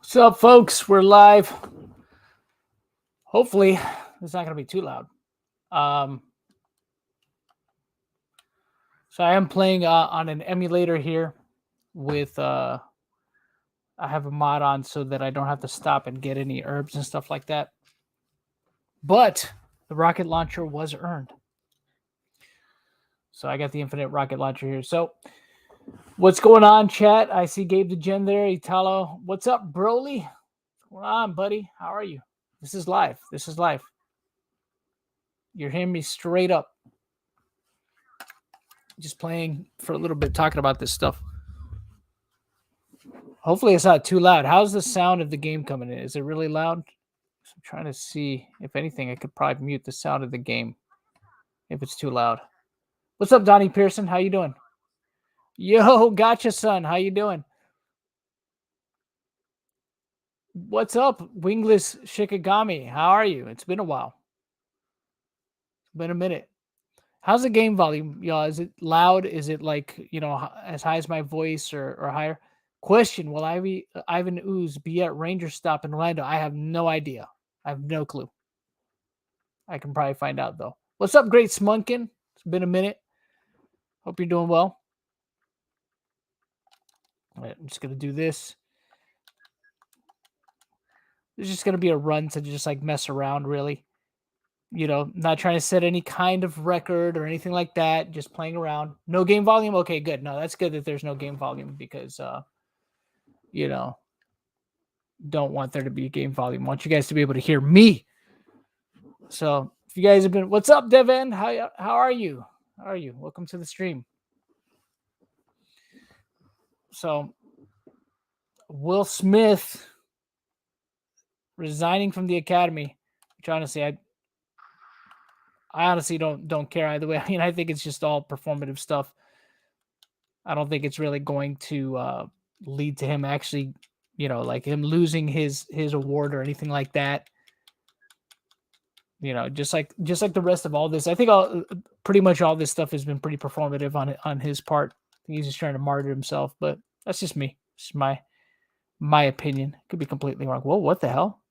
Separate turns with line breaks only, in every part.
What's up, folks? We're live. Hopefully, it's not going to be too loud. So I am playing on an emulator here with, I have a mod on so that I don't have to stop and get any herbs and stuff like that. But the rocket launcher was earned. So I got the infinite rocket launcher here. So what's going on, chat? I see Gabe the Gen there. Italo. What's up, Broly? What's going on, buddy? How are you? This is live. You're hearing me straight up. Just playing for a little bit, talking about this stuff. Hopefully it's not too loud. How's the sound of the game coming in? Is it really loud? I'm trying to see. If anything, I could probably mute the sound of the game if it's too loud. What's up, Donnie Pearson? How you doing? Yo, gotcha, son. How you doing? What's up, Wingless Shikigami? How are you? It's been a while. It's been a minute. How's the game volume, y'all? Is it loud? Is it like, as high as my voice or higher? Question, will Ivan Ooze be at Ranger Stop in Orlando? I have no idea. I have no clue. I can probably find out, though. What's up, Great Smunkin? It's been a minute. Hope you're doing well. All right, I'm just going to do this. There's just going to be a run to just like mess around, really. Not trying to set any kind of record or anything like that. Just playing around. No game volume? Okay, good. No, that's good that there's no game volume because, don't want there to be a game volume. I want you guys to be able to hear me. So if you guys have been, what's up, Devin? How are you? How are you? Welcome to the stream. So Will Smith resigning from the academy, which honestly, I honestly don't care either way. I mean, I think it's just all performative stuff. I don't think it's really going to lead to him actually, like him losing his award or anything like that. Just like the rest of all this, I think pretty much all this stuff has been pretty performative on his part. I think he's just trying to martyr himself, but that's just me. It's my opinion. Could be completely wrong. Whoa, what the hell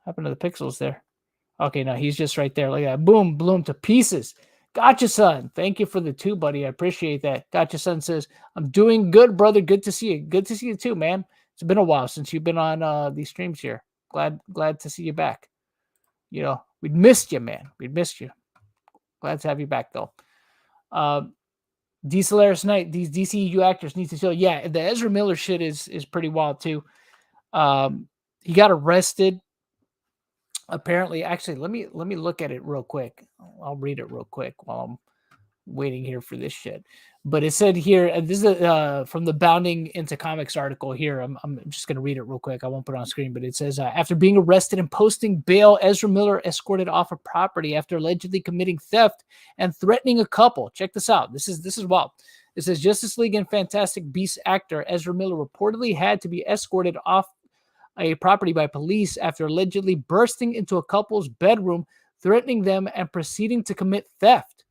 happened to the pixels there? Okay, no, he's just right there. Look at that. Boom, bloom to pieces. Gotcha, son. Thank you for the 2, buddy. I appreciate that. Gotcha, son says, I'm doing good, brother. Good to see you. Good to see you too, man. It's been a while since you've been on these streams here. Glad to see you back. We'd missed you, man. We'd missed you. Glad to have you back, though. Deceleris Knight, these DCU actors need to chill. Yeah, the Ezra Miller shit is pretty wild, too. He got arrested. Apparently, actually, let me look at it real quick. I'll read it real quick while I'm waiting here for this shit. But it said here, and this is from the Bounding into Comics article here. I'm just going to read it real quick. I won't put it on screen, but it says, after being arrested and posting bail, Ezra Miller escorted off a property after allegedly committing theft and threatening a couple. Check this out. This is wild. It says Justice League and Fantastic Beasts actor Ezra Miller reportedly had to be escorted off a property by police after allegedly bursting into a couple's bedroom, threatening them and proceeding to commit theft.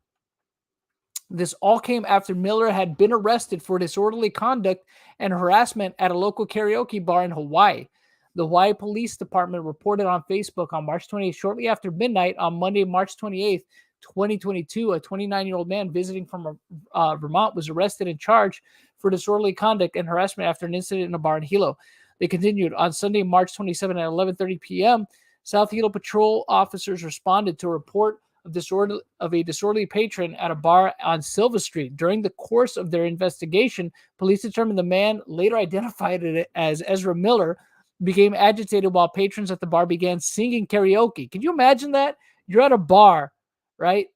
This all came after Miller had been arrested for disorderly conduct and harassment at a local karaoke bar in Hawaii. The Hawaii Police Department reported on Facebook on March 28th, shortly after midnight on Monday, March 28th, 2022, a 29-year-old man visiting from Vermont was arrested and charged for disorderly conduct and harassment after an incident in a bar in Hilo. They continued on Sunday, March 27 at 11:30 p.m. South Hilo patrol officers responded to a report of a disorderly patron at a bar on Silva Street. During the course of their investigation, police determined the man, later identified as Ezra Miller, became agitated while patrons at the bar began singing karaoke. Can you imagine that? You're at a bar, right?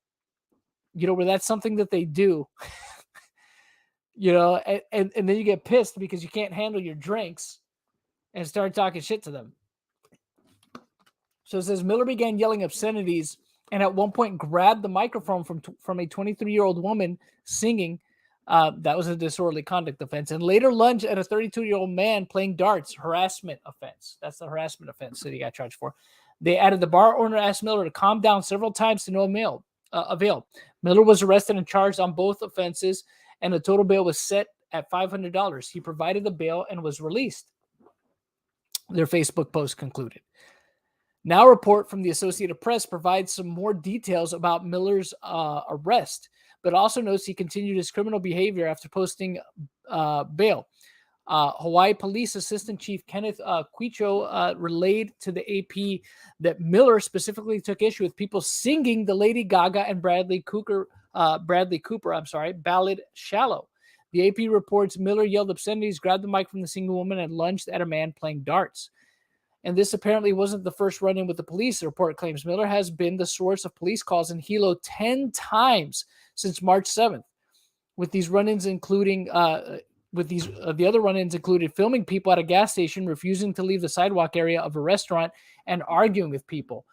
Where that's something that they do. And then you get pissed because you can't handle your drinks and start talking shit to them. So it says Miller began yelling obscenities and at one point grabbed the microphone from a 23-year-old woman singing. That was a disorderly conduct offense. And later lunged at a 32-year-old man playing darts, harassment offense. That's the harassment offense that he got charged for. They added the bar owner asked Miller to calm down several times to no avail. Miller was arrested and charged on both offenses, and the total bail was set at $500. He provided the bail and was released. their Facebook post concluded. Now, a report from the Associated Press provides some more details about Miller's arrest, but also notes he continued his criminal behavior after posting bail. Hawaii Police Assistant Chief Kenneth Quicho relayed to the AP that Miller specifically took issue with people singing the Lady Gaga and Bradley Cooper ballad "Shallow." The AP reports Miller yelled obscenities, grabbed the mic from the singing woman, and lunged at a man playing darts. And this apparently wasn't the first run-in with the police. The report claims Miller has been the source of police calls in Hilo 10 times since March 7th, with these run-ins including the other run-ins included filming people at a gas station, refusing to leave the sidewalk area of a restaurant, and arguing with people.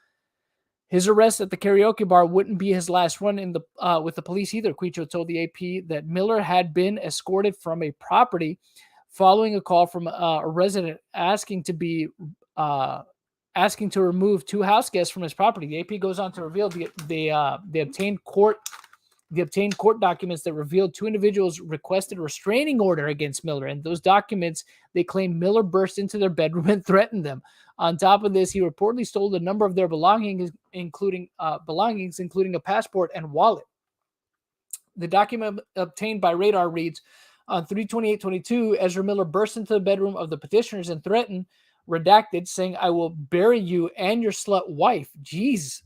His arrest at the karaoke bar wouldn't be his last run in with the police either. Quicho told the AP that Miller had been escorted from a property following a call from a resident asking to remove two house guests from his property. The AP goes on to reveal the obtained court documents that revealed two individuals requested a restraining order against Miller. And those documents, they claim Miller burst into their bedroom and threatened them. On top of this, he reportedly stole a number of their belongings, including a passport and wallet. The document obtained by radar reads, on 3/28/22, Ezra Miller burst into the bedroom of the petitioners and threatened, redacted, saying, "I will bury you and your slut wife." Jeez.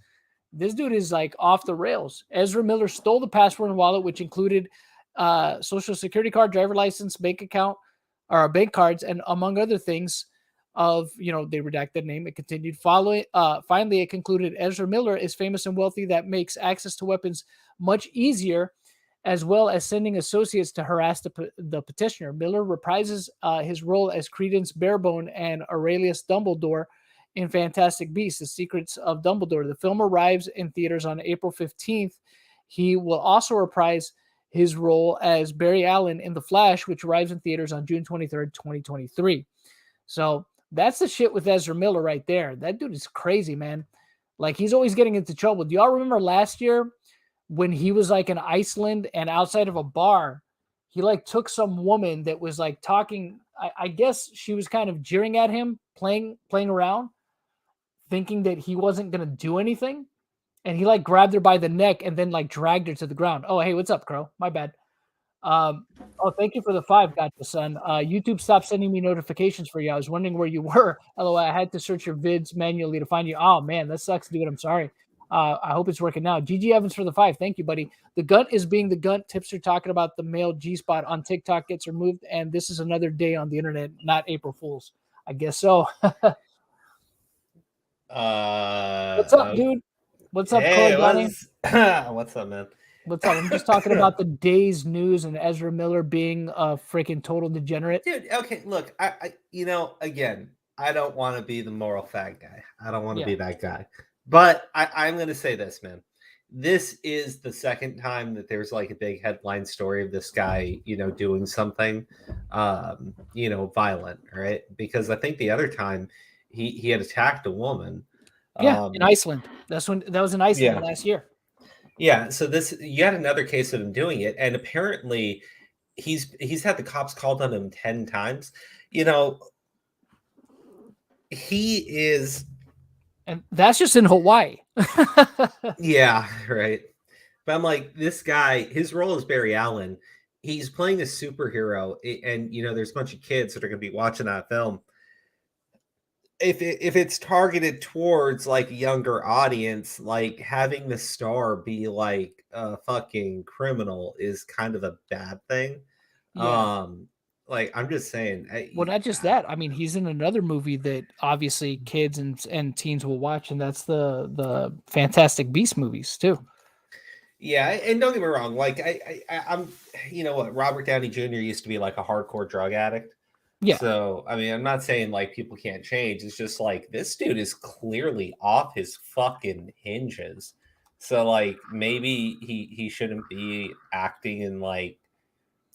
This dude is like off the rails. Ezra Miller stole the passport and wallet, which included social security card, driver license, bank account, or bank cards, and among other things they redacted name. It continued. Finally, it concluded Ezra Miller is famous and wealthy. That makes access to weapons much easier, as well as sending associates to harass the petitioner. Miller reprises his role as Credence Barebone and Aurelius Dumbledore in Fantastic Beasts: The Secrets of Dumbledore. The film arrives in theaters on April 15th. He will also reprise his role as Barry Allen in The Flash, which arrives in theaters on June 23rd, 2023. So that's the shit with Ezra Miller right there. That dude is crazy, man. Like, he's always getting into trouble. Do y'all remember last year when he was like in Iceland and outside of a bar, he like took some woman that was like talking. I guess she was kind of jeering at him, playing around, thinking that he wasn't going to do anything. And he like grabbed her by the neck and then like dragged her to the ground. Oh, hey, what's up, Crow? My bad. Thank you for the 5. Gotcha, son. YouTube stopped sending me notifications for you. I was wondering where you were. LOL, I had to search your vids manually to find you. Oh, man, that sucks, dude. I'm sorry. I hope it's working now. GG Evans for the 5. Thank you, buddy. The gunt is being the gunt. Tipster talking about the male G-spot on TikTok gets removed, and this is another day on the internet, not April Fool's. I guess so. What's up, dude? What's up,
hey,
what's
up, man?
What's up? I'm just talking about the day's news and Ezra Miller being a freaking total degenerate.
Dude, okay, look, I again, I don't want to be the moral fag guy. I don't want to be that guy. But I'm going to say this, man. This is the second time that there's like a big headline story of this guy, doing something, violent, right? Because I think the other time he had attacked a woman.
Yeah, in Iceland. That was in Iceland last year.
Yeah, so you had another case of him doing it, and apparently he's had the cops called on him 10 times. He is,
and that's just in Hawaii.
Yeah, right. But I'm like, this guy, his role is Barry Allen. He's playing a superhero, and there's a bunch of kids that are going to be watching that film. If it's targeted towards like a younger audience, like having the star be like a fucking criminal is kind of a bad thing. Yeah. Like, I'm just saying.
Well, not just that. I mean, he's in another movie that obviously kids and teens will watch, and that's the Fantastic Beasts movies too.
Yeah, and don't get me wrong. Like, I'm, Robert Downey Jr. used to be like a hardcore drug addict. Yeah. So, I mean, I'm not saying like people can't change. It's just like this dude is clearly off his fucking hinges. So, like, maybe he shouldn't be acting in like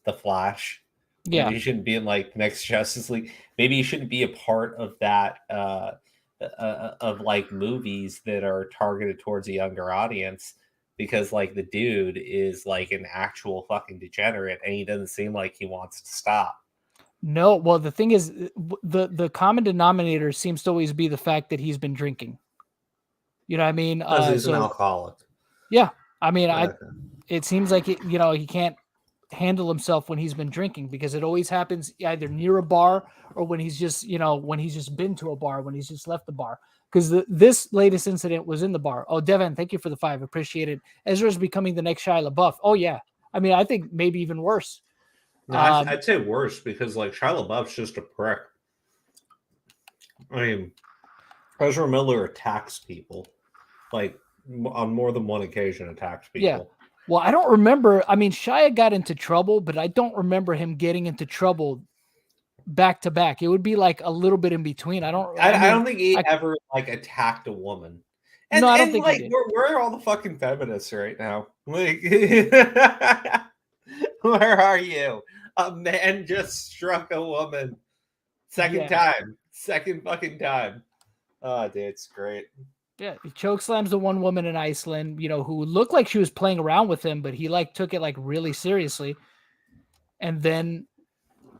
The Flash. Yeah. Maybe he shouldn't be in like Next Justice League. Maybe he shouldn't be a part of that of like movies that are targeted towards a younger audience, because like the dude is like an actual fucking degenerate and he doesn't seem like he wants to stop.
No, well, the thing is, the common denominator seems to always be the fact that he's been drinking. You know what I mean?
Because he's an
So
alcoholic.
yeah, I mean,
Okay.
it seems like he can't handle himself when he's been drinking, because it always happens either near a bar or when he's just when he's just been to a bar, when he's just left the bar. Because this latest incident was in the bar. Oh, Devin, thank you for the 5. Appreciate it. Ezra's becoming the next Shia LaBeouf. Oh yeah, I mean, I think maybe even worse.
No, I'd say worse, because like Shia LaBeouf's just a prick. I mean, Ezra Miller attacks people, like on more than one occasion attacks people.
Yeah. Well, I don't remember. I mean, Shia got into trouble, but I don't remember him getting into trouble back to back. It would be like a little bit in between. I
don't think he ever like attacked a woman. And,
no, I don't think
like
he did.
where are all the fucking feminists right now? Like, where are you? A man just struck a woman. Second fucking time. Oh, dude, it's great.
Yeah, he choke slams the one woman in Iceland, who looked like she was playing around with him, but he like took it like really seriously. And then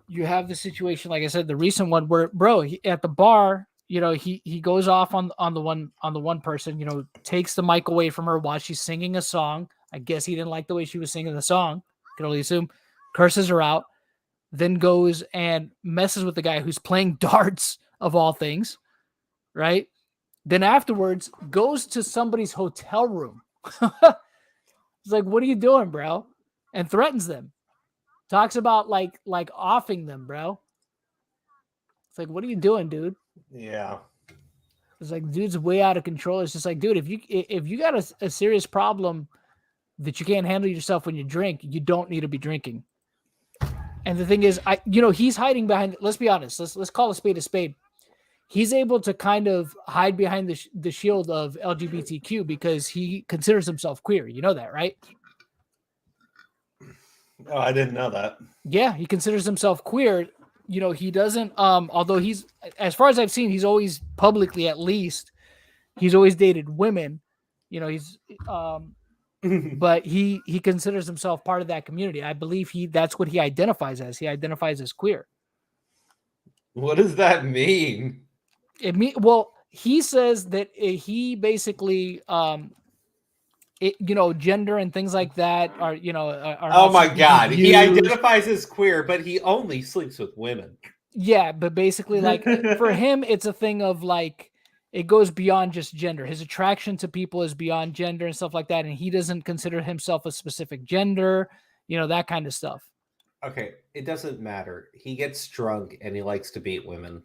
you have the situation, like I said, the recent one where, bro, at the bar, he goes off on the one person, takes the mic away from her while she's singing a song. I guess he didn't like the way she was singing the song. Can only assume. Curses her out, then goes and messes with the guy who's playing darts, of all things, right? Then afterwards goes to somebody's hotel room. It's like, what are you doing, bro? And threatens them. Talks about like offing them, bro. It's like, what are you doing, dude?
Yeah.
It's like, dude's way out of control. It's just like, dude, if you got a serious problem that you can't handle yourself when you drink, you don't need to be drinking. And the thing is, he's hiding behind. Let's be honest. Let's call a spade a spade. He's able to kind of hide behind the shield of LGBTQ because he considers himself queer. You know that, right?
Oh, I didn't know that.
Yeah, he considers himself queer. He doesn't, although he's, as far as I've seen, he's always publicly, at least, he's always dated women. He's, but he considers himself part of that community. I believe that's what he identifies as. He identifies as queer.
What does that mean?
Well, he says that he basically, gender and things like that are, are
oh my God. He identifies as queer, but he only sleeps with women.
Yeah, but basically, like, for him, it's a thing of like, it goes beyond just gender. His attraction to people is beyond gender and stuff like that. And he doesn't consider himself a specific gender, that kind of stuff.
Okay. It doesn't matter. He gets drunk and he likes to beat women.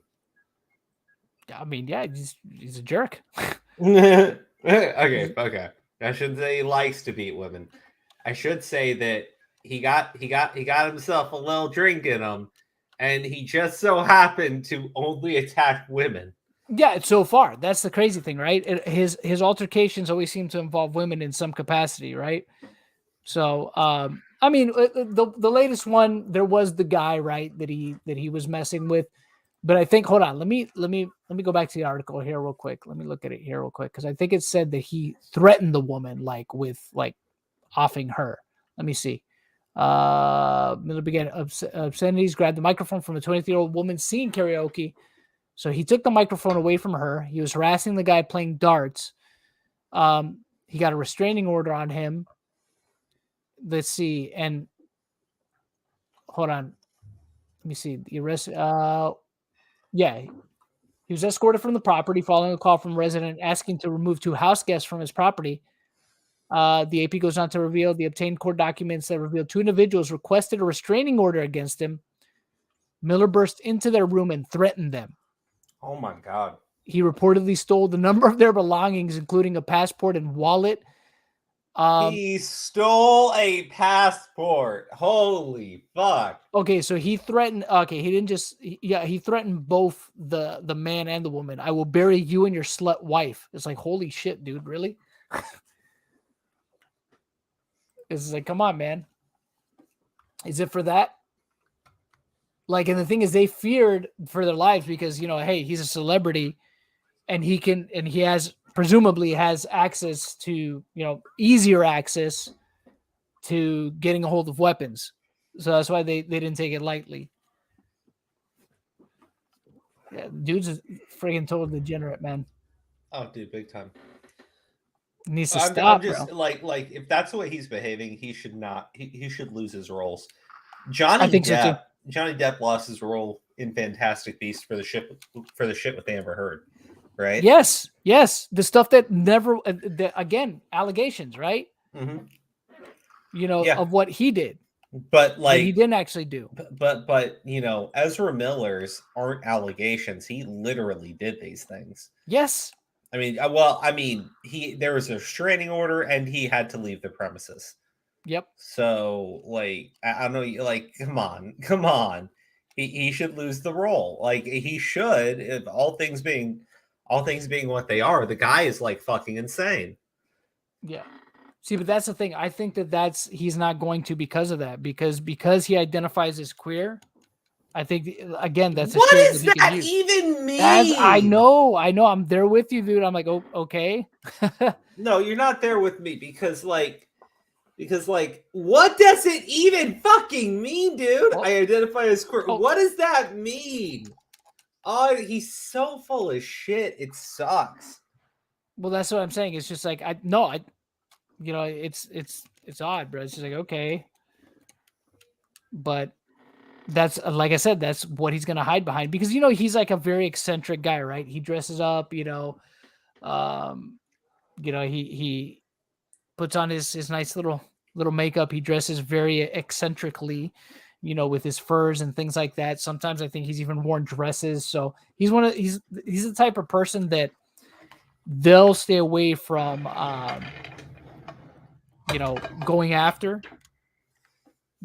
I mean, yeah, he's a jerk.
Okay. I shouldn't say he likes to beat women. I should say that he got himself a little drink in him, and he just so happened to only attack women.
Yeah, so far. That's the crazy thing, right? His altercations always seem to involve women in some capacity, right? So, I mean, the latest one, there was the guy, right, that he was messing with. But I think, hold on, let me go back to the article here real quick. Let me look at it here real quick, because I think it said that he threatened the woman with offing her. Let me see. Miller began obscenities, grabbed the microphone from a 23-year-old woman singing karaoke. So he took the microphone away from her. He was harassing the guy playing darts. He got a restraining order on him. Let's see, and hold on. Let me see the arrest. Yeah, he was escorted from the property following a call from a resident asking to remove 2 house guests from his property. The AP goes on to reveal the obtained court documents that reveal 2 individuals requested a restraining order against him. Miller burst into their room and threatened them.
Oh my God.
He reportedly stole the number of their belongings, including a passport and wallet.
He stole a passport. Holy fuck.
Okay, so he threatened. Okay, he didn't just. He threatened both the man and the woman. I will bury you and your slut wife. It's like, holy shit, dude, really? It's like, come on, man. Is it for that? Like, and the thing is, they feared for their lives because, hey, he's a celebrity, and he presumably has access to, easier access to getting a hold of weapons. So that's why they didn't take it lightly. Yeah, dude's a friggin' total degenerate, man.
Oh, dude, big time.
Needs to
I'm
stop, bro.
just like if that's the way he's behaving, he should not. He should lose his roles.
I think so too.
Johnny Depp lost his role in Fantastic Beasts for the shit with Amber Heard, right?
Yes, yes. The stuff that never, again, allegations, right?
Mm-hmm.
You know,
Yeah,
of what he did,
but
that he
like,
didn't actually do.
but you know, Ezra Miller's aren't allegations. He literally did these things.
Yes.
I mean, well, I mean, there was a restraining order, and he had to leave the premises.
Yep.
So, like, I don't know, like, come on, he should lose the role. Like, he should, if all things being what they are. The guy is like fucking insane.
Yeah. See, but that's the thing. I think that he's not going to because of that, because he identifies as queer. I think again that's a
What
shield
does
that he can
that
use.
even mean?
I know. I'm there with you, dude. I'm like, oh, okay.
No, you're not there with me because what does it even fucking mean, dude?
Oh.
I identify as queer.
Oh.
What does that mean? Oh, he's so full of shit. It sucks.
Well, that's what I'm saying. It's just like you know, it's odd, bro. It's just like, okay, but that's like I said, that's what he's gonna hide behind, because you know he's like a very eccentric guy, right? He dresses up, you know, he puts on his nice little makeup. He dresses very eccentrically, you know, with his furs and things like that. Sometimes I think he's even worn dresses. So he's the type of person that they'll stay away from, you know, going after,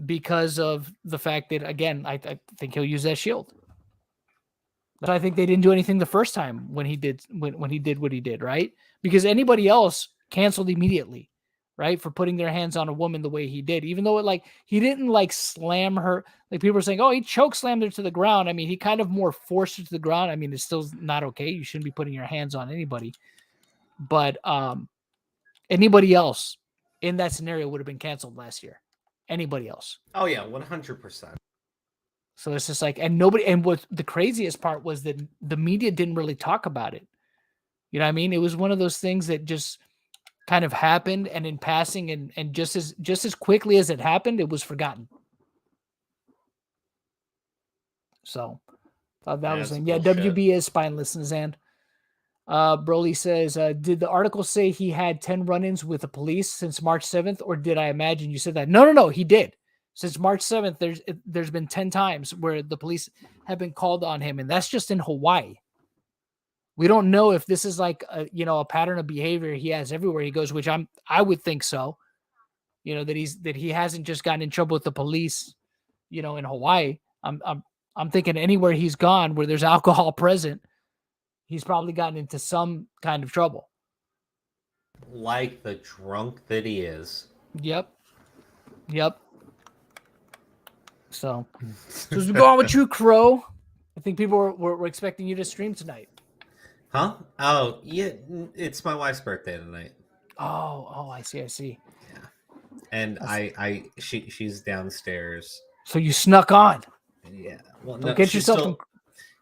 because of the fact that, again, I think he'll use that shield. But I think they didn't do anything the first time when he did when he did what he did, right? Because anybody else canceled immediately, right, for putting their hands on a woman the way he did, even though he didn't like slam her. Like, people are saying, oh, he choke slammed her to the ground. I mean, he kind of more forced her to the ground. I mean, it's still not okay. You shouldn't be putting your hands on anybody. But anybody else in that scenario would have been canceled last year. Anybody else.
Oh yeah, 100%.
So it's just like, and what the craziest part was that the media didn't really talk about it. You know what I mean? It was one of those things that just kind of happened, and in passing, and just as quickly as it happened, it was forgotten. So that was thing. Yeah, WB is spineless in his hand. Broly says, did the article say he had 10 run-ins with the police since March 7th, or did I imagine you said that? No, he did. Since March 7th, there's been 10 times where the police have been called on him, and that's just in Hawaii. We don't know if this is like a pattern of behavior he has everywhere he goes, which I would think so. You know, that he hasn't just gotten in trouble with the police, you know, in Hawaii. I'm thinking anywhere he's gone where there's alcohol present, he's probably gotten into some kind of trouble.
Like the drunk that he is.
Yep. So as we go on with you, Crow, I think people were expecting you to stream tonight.
Huh? Oh, yeah. It's my wife's birthday tonight.
Oh, I see.
Yeah. And she's downstairs.
So you snuck on.
Yeah. Well,
Don't get yourself.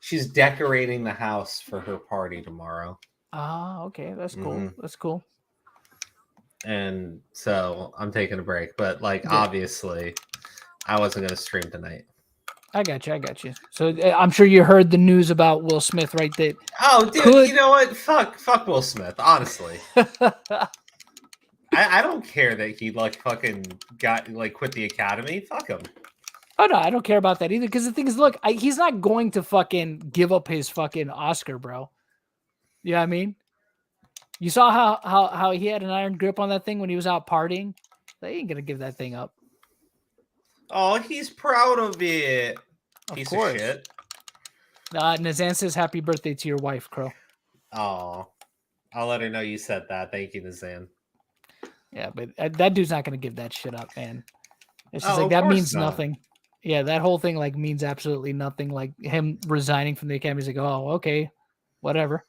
She's decorating the house for her party tomorrow.
Ah, okay. That's cool. Mm-hmm. That's cool.
And so I'm taking a break, but obviously I wasn't going to stream tonight.
I got you. So I'm sure you heard the news about Will Smith, right? That
you know what? Fuck Will Smith, honestly. I don't care that he fucking got quit the academy. Fuck him.
Oh no, I don't care about that either. Because the thing is, look, he's not going to fucking give up his fucking Oscar, bro. You know what I mean? You saw how he had an iron grip on that thing when he was out partying. They ain't gonna give that thing up.
Oh, he's proud of it. Piece of shit.
Nazan says happy birthday to your wife, Crow.
Oh, I'll let her know you said that. Thank you, Nazan.
Yeah, but that dude's not gonna give that shit up, man. It's just that means nothing. Yeah, that whole thing means absolutely nothing. Like him resigning from the academy is oh, okay, whatever.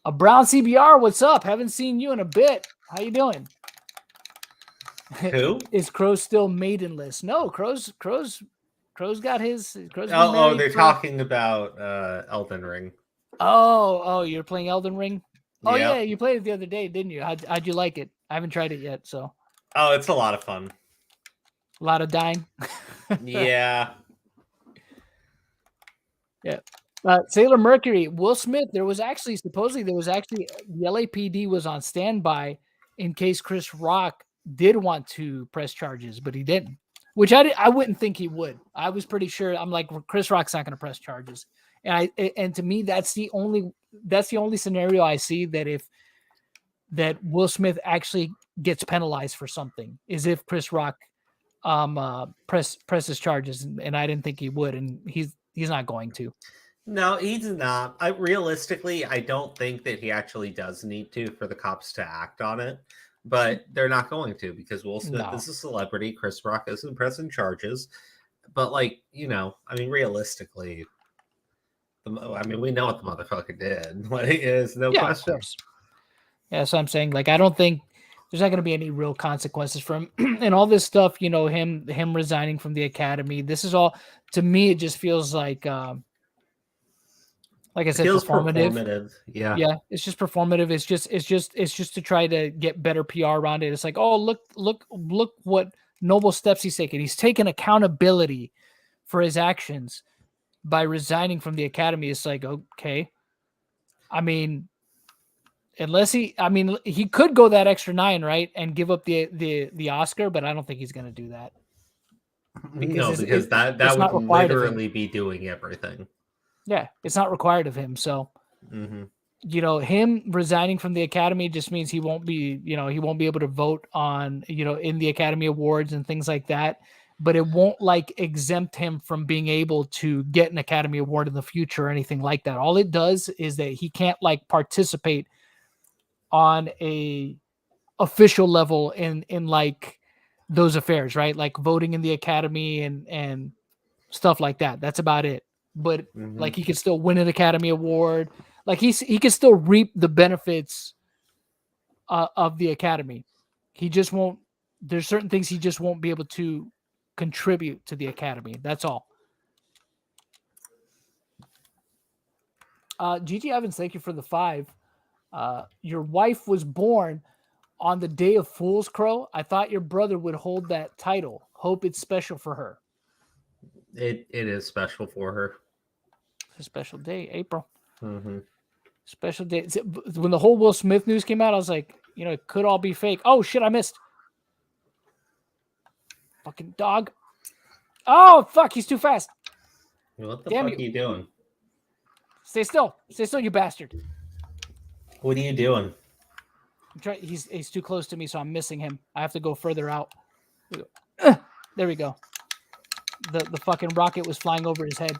A Brown CBR, what's up? Haven't seen you in a bit. How you doing?
Who?
Is Crow still maidenless? No, Crow's Crow's got his. Crow's been
Oh,
married
they're
for...
talking about Elden Ring.
Oh, you're playing Elden Ring? Oh,
Yep.
yeah, you played it the other day, didn't you? How'd you like it? I haven't tried it yet, so...
Oh, it's a lot of fun.
A lot of dying.
Yeah.
Yeah. Sailor Mercury, Will Smith, supposedly the LAPD was on standby in case Chris Rock did want to press charges, but he didn't, which I wouldn't think he would. I was pretty sure. I'm like, Chris Rock's not going to press charges. And to me, that's the only scenario I see that Will Smith actually gets penalized for something, is if Chris Rock presses charges, and I didn't think he would, and he's not going to.
No, he's not. Realistically, I don't think that he actually does need to for the cops to act on it, but they're not going to, because Will Smith is a celebrity. Chris Rock isn't pressing charges, but realistically, we know what the motherfucker did. Is no question.
Of course. Yeah, so I'm saying, I don't think there's not going to be any real consequences for him. And all this stuff, him resigning from the academy. This is all, to me, it just feels like I said, performative.
Yeah,
it's just performative. It's just to try to get better PR around it. It's like, oh, look what noble steps he's taken. He's taken accountability for his actions by resigning from the academy. It's like, okay, unless he could go that extra 9, right, and give up the Oscar, but I don't think he's going to do that.
Because that would literally be doing everything.
Yeah, it's not required of him. So, him resigning from the academy just means he won't be able to vote on, in the Academy Awards and things like that. But it won't exempt him from being able to get an Academy Award in the future or anything like that. All it does is that he can't participate on a official level in those affairs, right? Like voting in the Academy and stuff like that. That's about it. But he could still win an Academy Award. He can still reap the benefits of the Academy. He just won't. There's certain things he just won't be able to contribute to the Academy. That's all. Gigi Evans, thank you for the 5. Your wife was born on the day of Fool's Crow. I thought your brother would hold that title. Hope it's special for her.
It is special for her.
It's a special day, April.
Mm-hmm.
Special day. When the whole Will Smith news came out, I was like, it could all be fake. Oh, shit, I missed. Fucking dog. Oh, fuck, he's too fast.
What the fuck are you doing?
Stay still. Stay still, you bastard.
What are you doing?
He's too close to me, so I'm missing him. I have to go further out. There we go. The fucking rocket was flying over his head.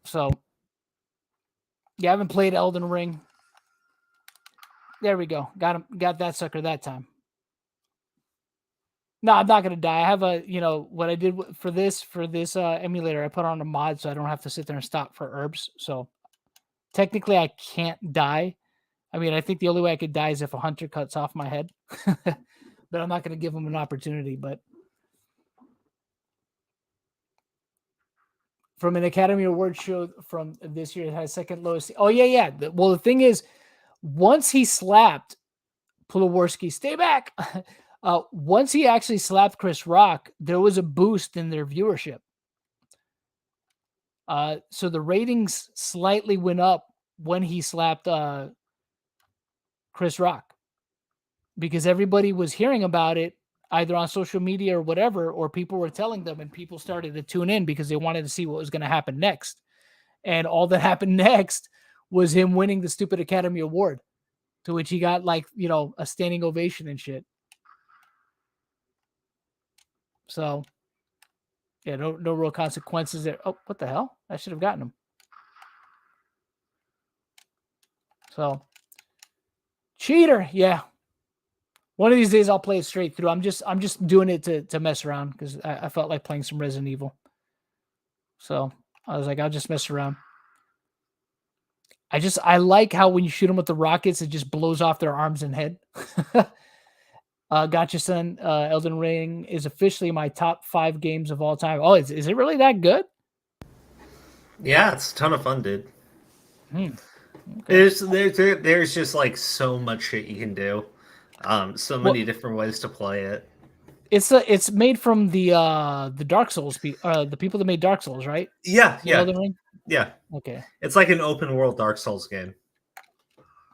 So, yeah, I haven't played Elden Ring. There we go. Got him. Got that sucker that time. No, I'm not gonna die. I have what I did for this emulator. I put on a mod so I don't have to sit there and stop for herbs. So technically, I can't die. I think the only way I could die is if a hunter cuts off my head. But I'm not going to give him an opportunity. But from an Academy Award show from this year, it has second lowest. Oh, yeah. Well, the thing is, once he slapped Pulaworski, stay back. Once he actually slapped Chris Rock, there was a boost in their viewership. So the ratings slightly went up when he slapped Chris Rock, because everybody was hearing about it either on social media or whatever, or people were telling them, and people started to tune in because they wanted to see what was going to happen next. And all that happened next was him winning the stupid Academy Award, to which he got a standing ovation and shit. So yeah, no real consequences there. Oh, what the hell? I should have gotten him. So cheater, yeah. One of these days I'll play it straight through. I'm just doing it to mess around because I felt like playing some Resident Evil. So I was like, I'll just mess around. I like how when you shoot them with the rockets, it just blows off their arms and head. Gotcha, son. Elden Ring is officially my top 5 games of all time. Oh, is it really that good?
Yeah, it's a ton of fun, dude.
Okay.
There's just like so much shit you can do. So many different ways to play it.
It's made from the Dark Souls the people that made Dark Souls, right?
Yeah,
So Elden Ring?
yeah.
Okay.
It's like an open world Dark Souls game.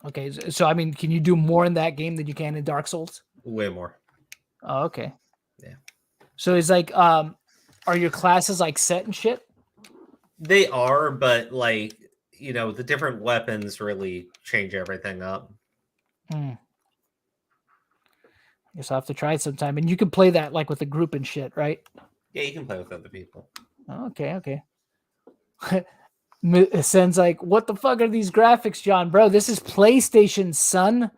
Okay. So I mean, can you do more in that game than you can in Dark Souls?
Way more.
Oh, okay.
Yeah.
So it's like, are your classes like set and shit?
They are, but like, the different weapons really change everything up.
I guess I'll have to try it sometime. And you can play that like with a group and shit, right?
Yeah, you can play with other people.
Okay. Sen's like, what the fuck are these graphics, John? Bro, this is PlayStation, son.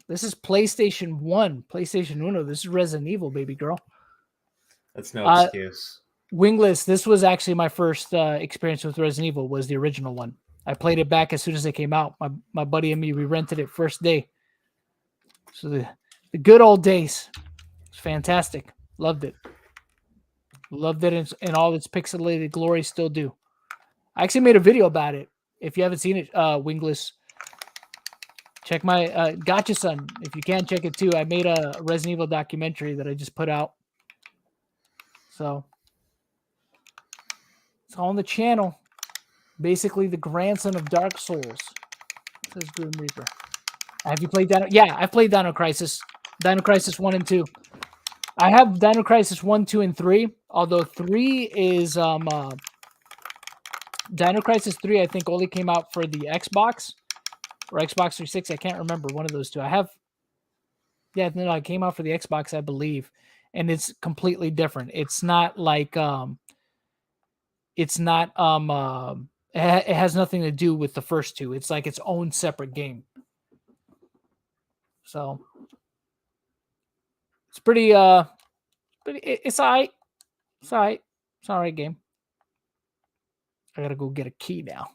This is PlayStation 1, PlayStation Uno. This is Resident Evil, baby girl.
That's no excuse.
Wingless, this was actually my first experience with Resident Evil, was the original one. I played it back as soon as it came out. My buddy and me, we rented it first day. So the good old days. It's fantastic. Loved it. Loved it in all its pixelated glory, still do. I actually made a video about it. If you haven't seen it, Wingless, check my Gotcha Son. If you can, check it too. I made a Resident Evil documentary that I just put out. So it's all on the channel. Basically, the grandson of Dark Souls. Says Grim Reaper. Have you played Dino? Yeah, I've played Dino Crisis. Dino Crisis 1 and 2. I have Dino Crisis 1, 2, and 3. Although 3 is Dino Crisis 3, I think, only came out for the Xbox or Xbox 360. I can't remember one of those two. I have. Yeah, no, it came out for the Xbox, I believe, and it's completely different. It's not like it's not it has nothing to do with the first two. It's like its own separate game. So it's pretty it's all right. It's all right. It's all right game. I gotta go get a key now.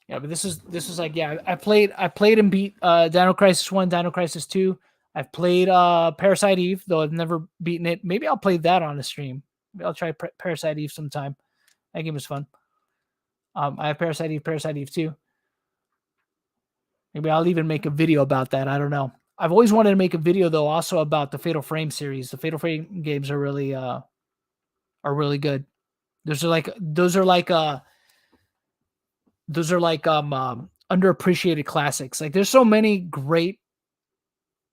Yeah, but this is like, yeah, I played and beat Dino Crisis 1, Dino Crisis 2. I've played Parasite Eve, though I've never beaten it. Maybe I'll play that on a stream. Maybe I'll try Parasite Eve sometime. That game is fun. I have Parasite Eve 2. Maybe I'll even make a video about that. I don't know. I've always wanted to make a video though, also about the Fatal Frame series. The Fatal Frame games are really good. Those are like underappreciated classics. Like there's so many great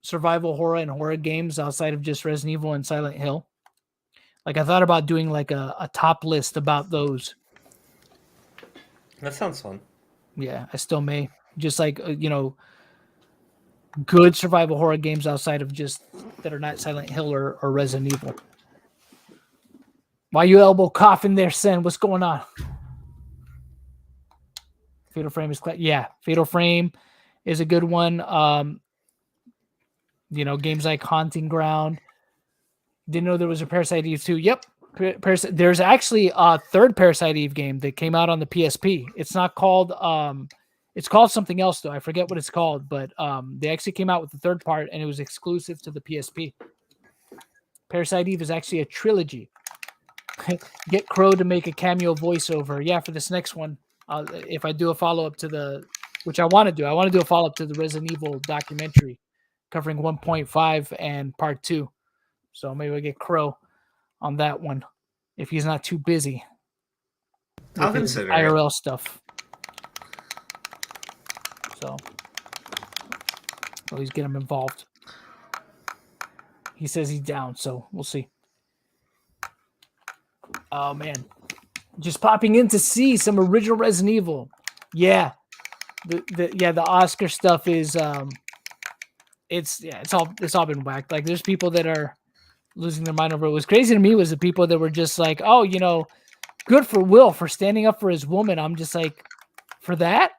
survival horror and horror games outside of just Resident Evil and Silent Hill. Like I thought about doing like a top list about those.
That sounds fun.
Yeah, I still may. Just like, good survival horror games outside of just that are not Silent Hill or Resident Evil. Why you elbow coughing there, Sen? What's going on? Fatal Frame is Fatal Frame is a good one. Games like Haunting Ground. Didn't know there was a Parasite Eve 2. Yep. There's actually a third Parasite Eve game that came out on the PSP. It's not called it's called something else though. I forget what it's called, but they actually came out with the third part and it was exclusive to the PSP. Parasite Eve is actually a trilogy. Get Crow to make a cameo voiceover. Yeah, for this next one. If I do a follow-up to which I want to do. I want to do a follow-up to the Resident Evil documentary covering 1.5 and part 2. So maybe I'll get Crow on that one if he's not too busy.
I'll consider
IRL stuff. So always get him involved. He says he's down, so we'll see. Oh man, just popping in to see some original Resident Evil. Yeah, the Oscar stuff is it's all been whacked. Like there's people that are losing their mind over it. What's crazy to me was the people that were just like, oh, good for Will for standing up for his woman. I'm just like, for that?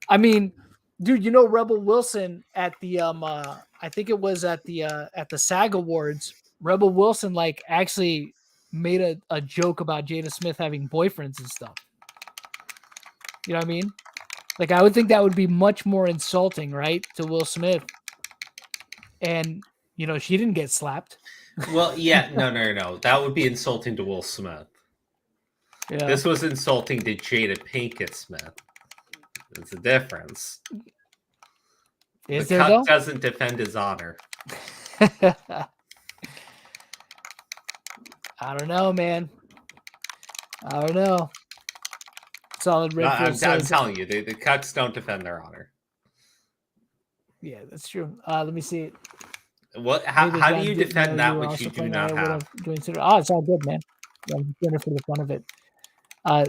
I mean, dude, Rebel Wilson at the I think it was at the SAG Awards, Rebel Wilson like actually made a joke about Jada Smith having boyfriends and stuff. You know what I mean? Like, I would think that would be much more insulting, right, to Will Smith. And, she didn't get slapped.
Well, yeah, no. That would be insulting to Will Smith.
Yeah.
This was insulting to Jada Pinkett Smith. There's a difference.
Is
the
there,
cuck
though?
doesn't defend his honor.
I don't know, man. I don't know. Solid Redfield
I'm telling you, the cucks don't defend their honor.
Yeah, that's true. Let me see it.
What? How do you defend that which you do not have?
It's all good, man. I'm doing it for the fun of it.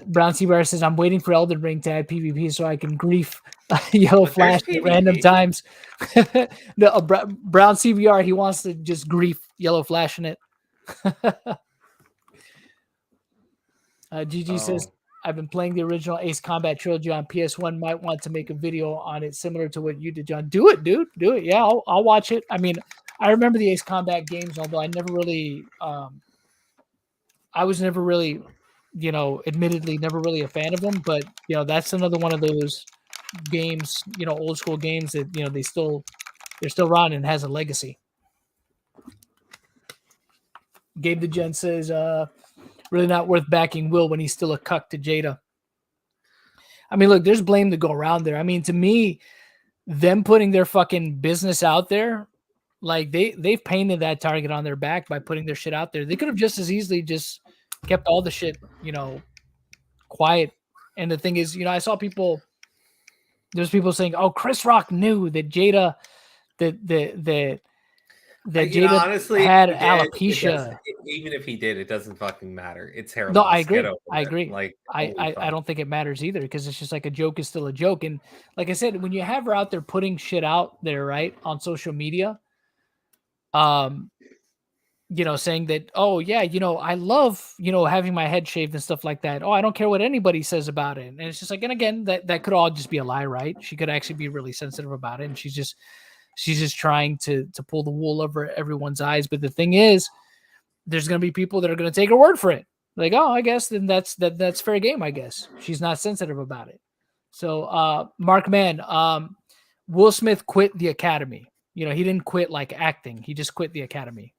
Brown Seabar says, I'm waiting for Elden Ring to add PvP so I can grief Yellow Flash at random times. No, Brown CBR, he wants to just grief Yellow Flash in it. GG says, I've been playing the original Ace Combat trilogy on PS1. Might want to make a video on it similar to what you did, John. Do it, dude. Do it. Yeah, I'll watch it. I mean, I remember the Ace Combat games, although I never really, I was never really, admittedly never really a fan of them. But, that's another one of those games, old school games that, they're still around and has a legacy. Gabe the Gen says, really not worth backing Will when he's still a cuck to Jada. I mean, look, there's blame to go around there. I mean, to me, them putting their fucking business out there, like they've painted that target on their back by putting their shit out there. They could have just as easily just kept all the shit, quiet. And the thing is, I saw there's people saying, oh, Chris Rock knew that Jada, that Jada
honestly
had alopecia.
Even if he did, it doesn't fucking matter. It's terrible.
No, I agree. I agree.
Like,
I don't think it matters either, because it's just like a joke is still a joke. And like I said, when you have her out there putting shit out there, right, on social media, saying that, oh yeah, I love, having my head shaved and stuff like that. Oh, I don't care what anybody says about it. And it's just like, and again, that could all just be a lie, right? She could actually be really sensitive about it, and she's just trying to pull the wool over everyone's eyes. But the thing is, there's going to be people that are going to take her word for it. Like, oh, I guess then that's fair game. I guess she's not sensitive about it. So, Mark Mann, Will Smith quit the Academy. He didn't quit like acting. He just quit the Academy,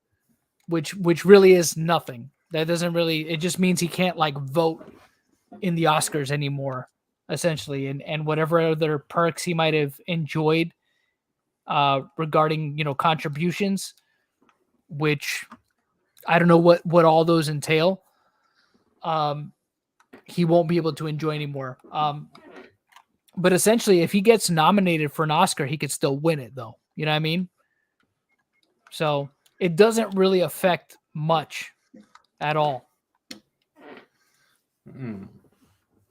which really is nothing. That doesn't really, it just means he can't like vote in the Oscars anymore, essentially. And whatever other perks he might have enjoyed regarding, contributions, which I don't know what all those entail. He won't be able to enjoy anymore. But essentially, if he gets nominated for an Oscar, he could still win it, though. You know what I mean? So it doesn't really affect much at all.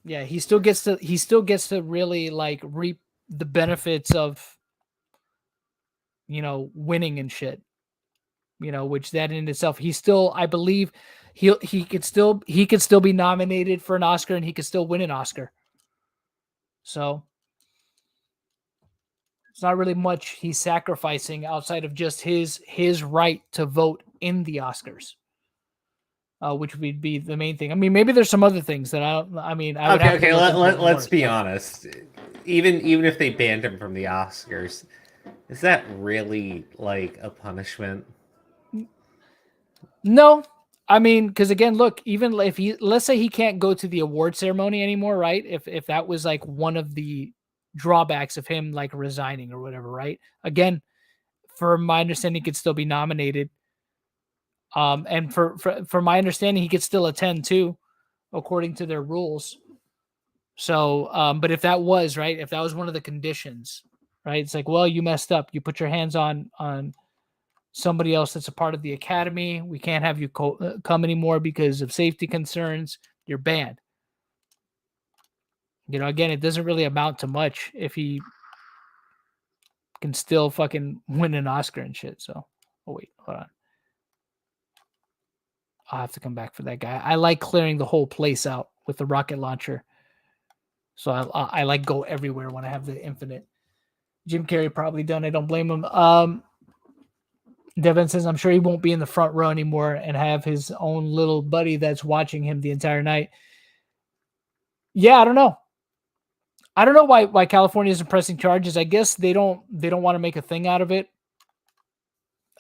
Yeah, he still gets to really like reap the benefits of, winning and shit. Which that in itself, he still, I believe, he could still be nominated for an Oscar, and he could still win an Oscar. So it's not really much he's sacrificing outside of just his right to vote in the Oscars, which would be the main thing. I mean, maybe there's some other things that I would
okay. Let's be honest. Even if they banned him from the Oscars, is that really like a punishment?
No, I mean, because again, look, even if let's say he can't go to the award ceremony anymore, right? If that was like one of the drawbacks of him like resigning or whatever, right? Again, for my understanding, he could still be nominated. And for my understanding, he could still attend too, according to their rules. So, but if that was right, if that was one of the conditions, right? It's like, well, you messed up. You put your hands on somebody else that's a part of the Academy. We can't have you come anymore because of safety concerns. You're banned. Again, it doesn't really amount to much if he can still fucking win an Oscar and shit. So, oh wait, hold on. I'll have to come back for that guy. I like clearing the whole place out with the rocket launcher. So I like go everywhere when I have the infinite. Jim Carrey probably done. I don't blame him. Devin says, I'm sure he won't be in the front row anymore and have his own little buddy that's watching him the entire night. Yeah, I don't know. I don't know why California isn't pressing charges. I guess they don't want to make a thing out of it,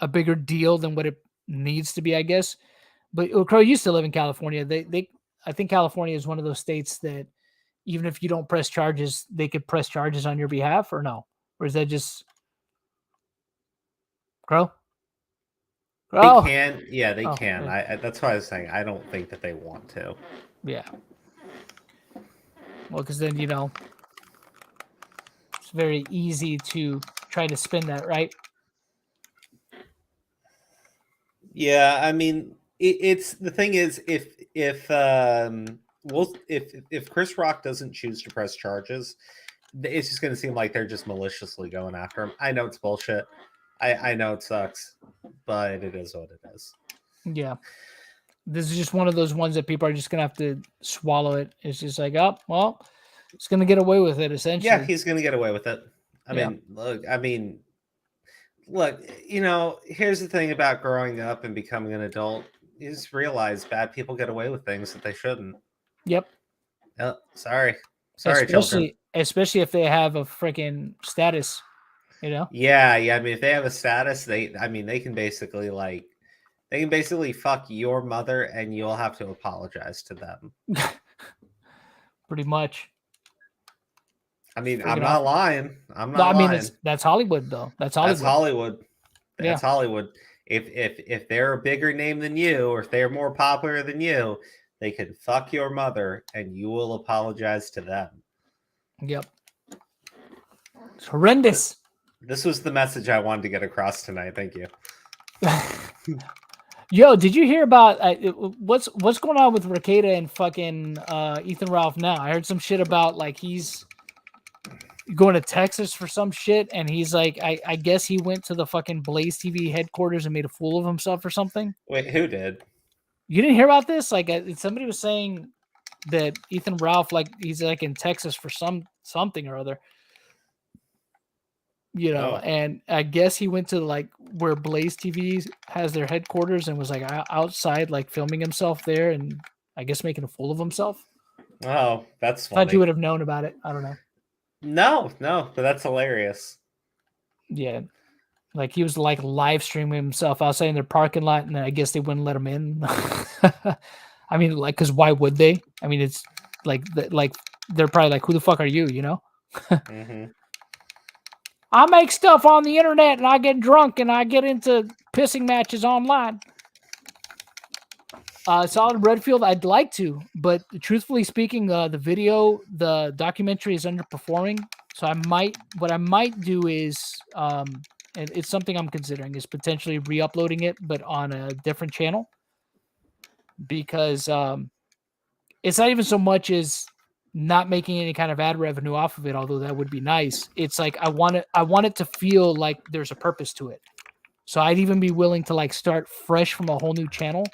a bigger deal than what it needs to be, I guess. But Crow used to live in California. I think California is one of those states that even if you don't press charges, they could press charges on your behalf, or no? Or is that just Crow?
They can. Yeah, they
Oh,
can.
yeah.
That's why I was saying I don't think that they want to.
Yeah. Well, because then, it's very easy to try to spin that, right?
Yeah, I mean, it's the thing is if Chris Rock doesn't choose to press charges, it's just going to seem like they're just maliciously going after him. I know it's bullshit. I know it sucks, but it is what it is.
Yeah. This is just one of those ones that people are just going to have to swallow it. It's just like, oh, well, it's going to get away with it, essentially.
Yeah, he's going to get away with it. I mean, look, here's the thing about growing up and becoming an adult. You just realize bad people get away with things that they shouldn't.
Yep.
Oh, sorry, children.
Especially if they have a freaking status,
Yeah. I mean, if they have a status, they can basically fuck your mother, and you'll have to apologize to them.
Pretty much.
I mean, I'm not lying.
That's Hollywood, though. That's Hollywood.
That's Hollywood. If they're a bigger name than you, or if they're more popular than you, they can fuck your mother, and you will apologize to them.
Yep. It's horrendous.
This was the message I wanted to get across tonight. Thank you.
Yo, did you hear about what's going on with Rekieta and fucking Ethan Ralph now? I heard some shit about he's going to Texas for some shit, and he's like, I guess he went to the fucking Blaze TV headquarters and made a fool of himself or something.
Wait, who did?
You didn't hear about this? Somebody was saying that Ethan Ralph, he's in Texas for something or other. And I guess he went to where Blaze TV has their headquarters and was outside filming himself there, and I guess making a fool of himself.
Oh, that's funny.
I thought you would have known about it. I don't know.
No, but that's hilarious.
Yeah. He was live streaming himself outside in their parking lot, and then I guess they wouldn't let him in. I mean, because why would they? I mean, it's they're probably who the fuck are you,
Mm-hmm.
I make stuff on the internet and I get drunk and I get into pissing matches online. Solid Redfield, I'd like to, but truthfully speaking, the documentary is underperforming. So what I might do is, and it's something I'm considering, is potentially re-uploading it, but on a different channel, because it's not even so much as not making any kind of ad revenue off of it, although that would be nice. It's I want it to feel like there's a purpose to it. So I'd even be willing to start fresh from a whole new channel,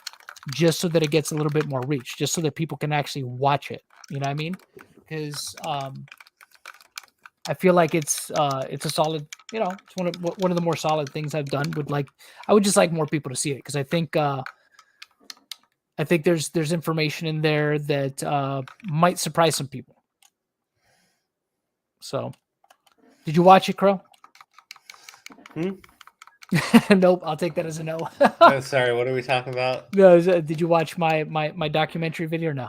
just so that it gets a little bit more reach, just so that people can actually watch it. You know what I mean? Because I feel like it's a solid, it's one of the more solid things I've done. I would just like more people to see it, because I think there's information in there that might surprise some people. So, did you watch it, Crow? Nope, I'll take that as a no.
Oh, sorry, what are we talking about?
No, did you watch my documentary video? No.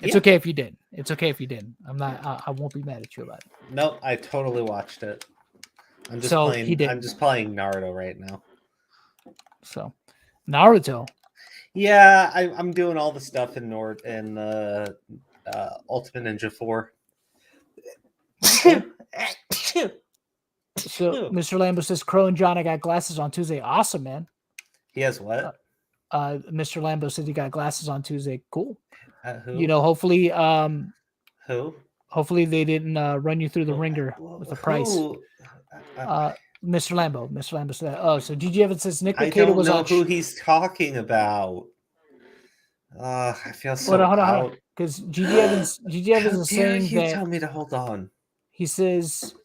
It's okay if you did. It's okay if you didn't. I won't be mad at you about it.
Nope, I totally watched it. I'm just playing Naruto right now.
So, Naruto.
Yeah, I'm doing all the stuff in Ultimate Ninja 4.
So Mr. Lambo says Crow and John, I got glasses on Tuesday. Awesome, man.
He has what?
Mr. Lambo said he got glasses on Tuesday. Cool.
Who?
Hopefully
who?
Hopefully they didn't run you through the ringer with the price. Mr. Lambo said that. Oh, so GG Evans says Nick Rekieta was on.
I don't know who he's talking about. I feel so
hold on. Because GG Evans is saying that.
You tell me to hold on.
He says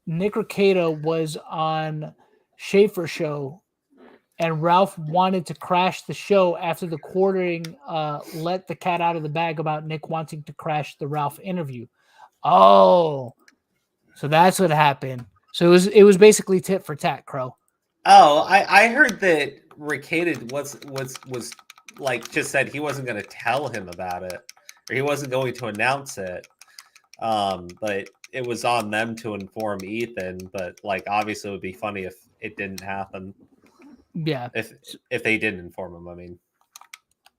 Nick Rekieta was on Schaefer's show, and Ralph wanted to crash the show after the quartering let the cat out of the bag about Nick wanting to crash the Ralph interview. Oh, so that's what happened. So it was basically tit for tat, Crow.
Oh, I heard that Ricada was like just said he wasn't going to tell him about it, or he wasn't going to announce it. But it was on them to inform Ethan. But like, obviously, it would be funny if it didn't happen.
Yeah,
if they didn't inform him, I mean.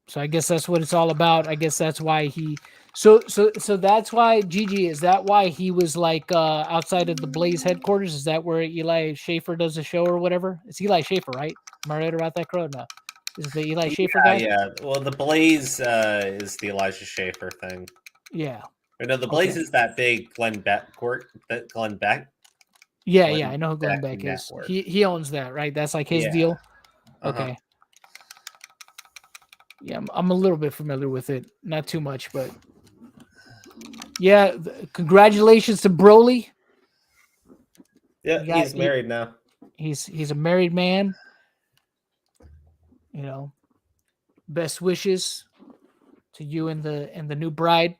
So I guess that's what it's all about. I guess that's why he. So that's why Gigi. Is that why he was like outside of the Blaze headquarters? Is that where Eli Schaefer does the show or whatever? It's Eli Schaefer, right? Am I right about that, Crow? No, is it the Eli Schaefer guy?
Yeah. Well, the Blaze is the Elijah Schaefer thing.
Yeah.
Or no, the Blaze is that big Glenn Beck.
Yeah, I know who Glenn Beck is. He owns that, right? That's like his deal. Okay. Yeah, I'm a little bit familiar with it. Not too much, but yeah. Congratulations to Broly.
Yeah, he's married now.
He's a married man. You know, best wishes to you and the new bride.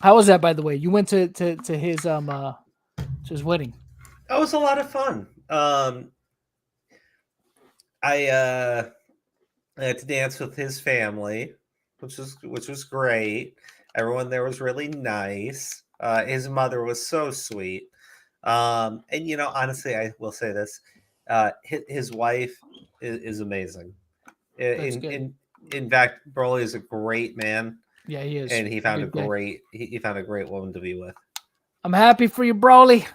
How was that, by the way? You went to his wedding.
That was a lot of fun. I had to dance with his family, which was great. Everyone there was really nice. His mother was so sweet. And honestly, I will say this: his wife is amazing. In fact, Broly is a great man.
Yeah, he is,
and he found a great woman to be with.
I'm happy for you, Broly.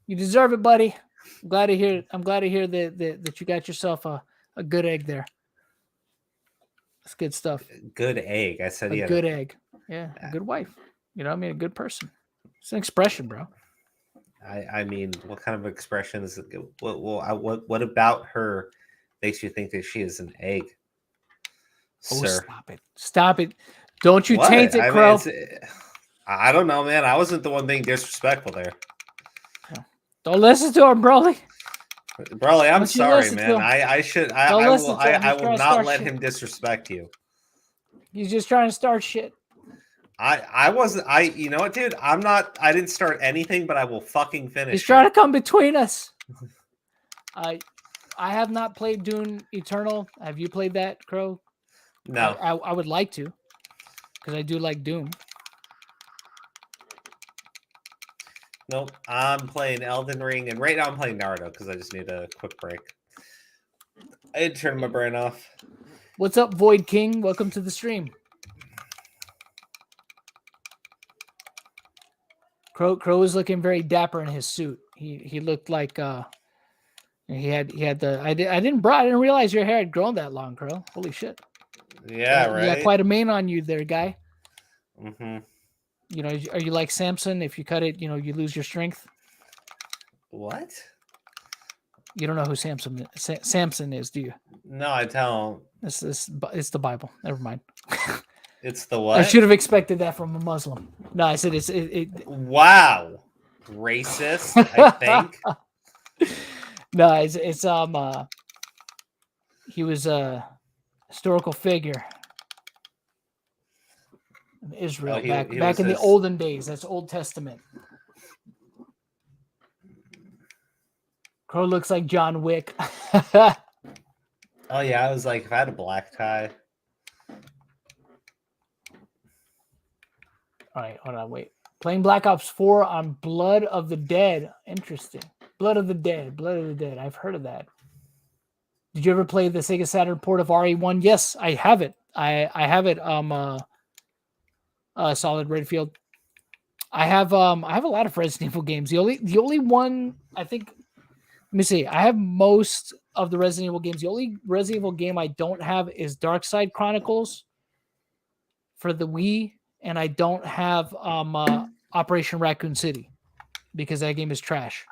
You deserve it, buddy. I'm glad to hear that you got yourself a good egg there. That's good stuff.
Good egg. I said
a good egg. Yeah, a good wife. You know what I mean? A good person. It's an expression, bro.
I mean, what kind of expression is it? What about her makes you think that she is an egg?
Oh, sir. Stop it. Don't you taint it, Crow.
I don't know, man. I wasn't the one being disrespectful there.
Don't listen to him, Broly.
Broly, I'm sorry, man. I will not let him disrespect you.
He's just trying to start shit.
You know what, dude? I didn't start anything, but I will fucking finish.
He's trying to come between us. I have not played Doom Eternal. Have you played that, Crow?
No.
I would like to, because I do like Doom.
Nope. I'm playing Elden Ring, and right now I'm playing Naruto because I just need a quick break. I had to turn my brain off.
What's up, Void King? Welcome to the stream. Crow was looking very dapper in his suit. He looked like he had the I didn't realize your hair had grown that long, Crow. Holy shit.
Yeah, right.
You got quite a mane on you there, guy.
Mm-hmm.
You know, are you like Samson? If you cut it, you lose your strength.
What?
You don't know who Samson is, do you?
No, I don't.
It's the Bible. Never mind.
It's the what?
I should have expected that from a Muslim. No, I said it's.
Wow, racist. I think.
No, it's he was a historical figure in Israel back in the olden days. That's Old Testament. Crow looks like John Wick.
Oh yeah, I was like, if I had a black tie.
All right, hold on, wait. Playing Black Ops 4 on Blood of the Dead. Interesting. Blood of the Dead. I've heard of that. Did you ever play the Sega Saturn port of RE1? Yes, I have it. I have it. Solid Redfield. I have a lot of Resident Evil games. The only one I think. Let me see. I have most of the Resident Evil games. The only Resident Evil game I don't have is Darkside Chronicles for the Wii, and I don't have Operation Raccoon City because that game is trash.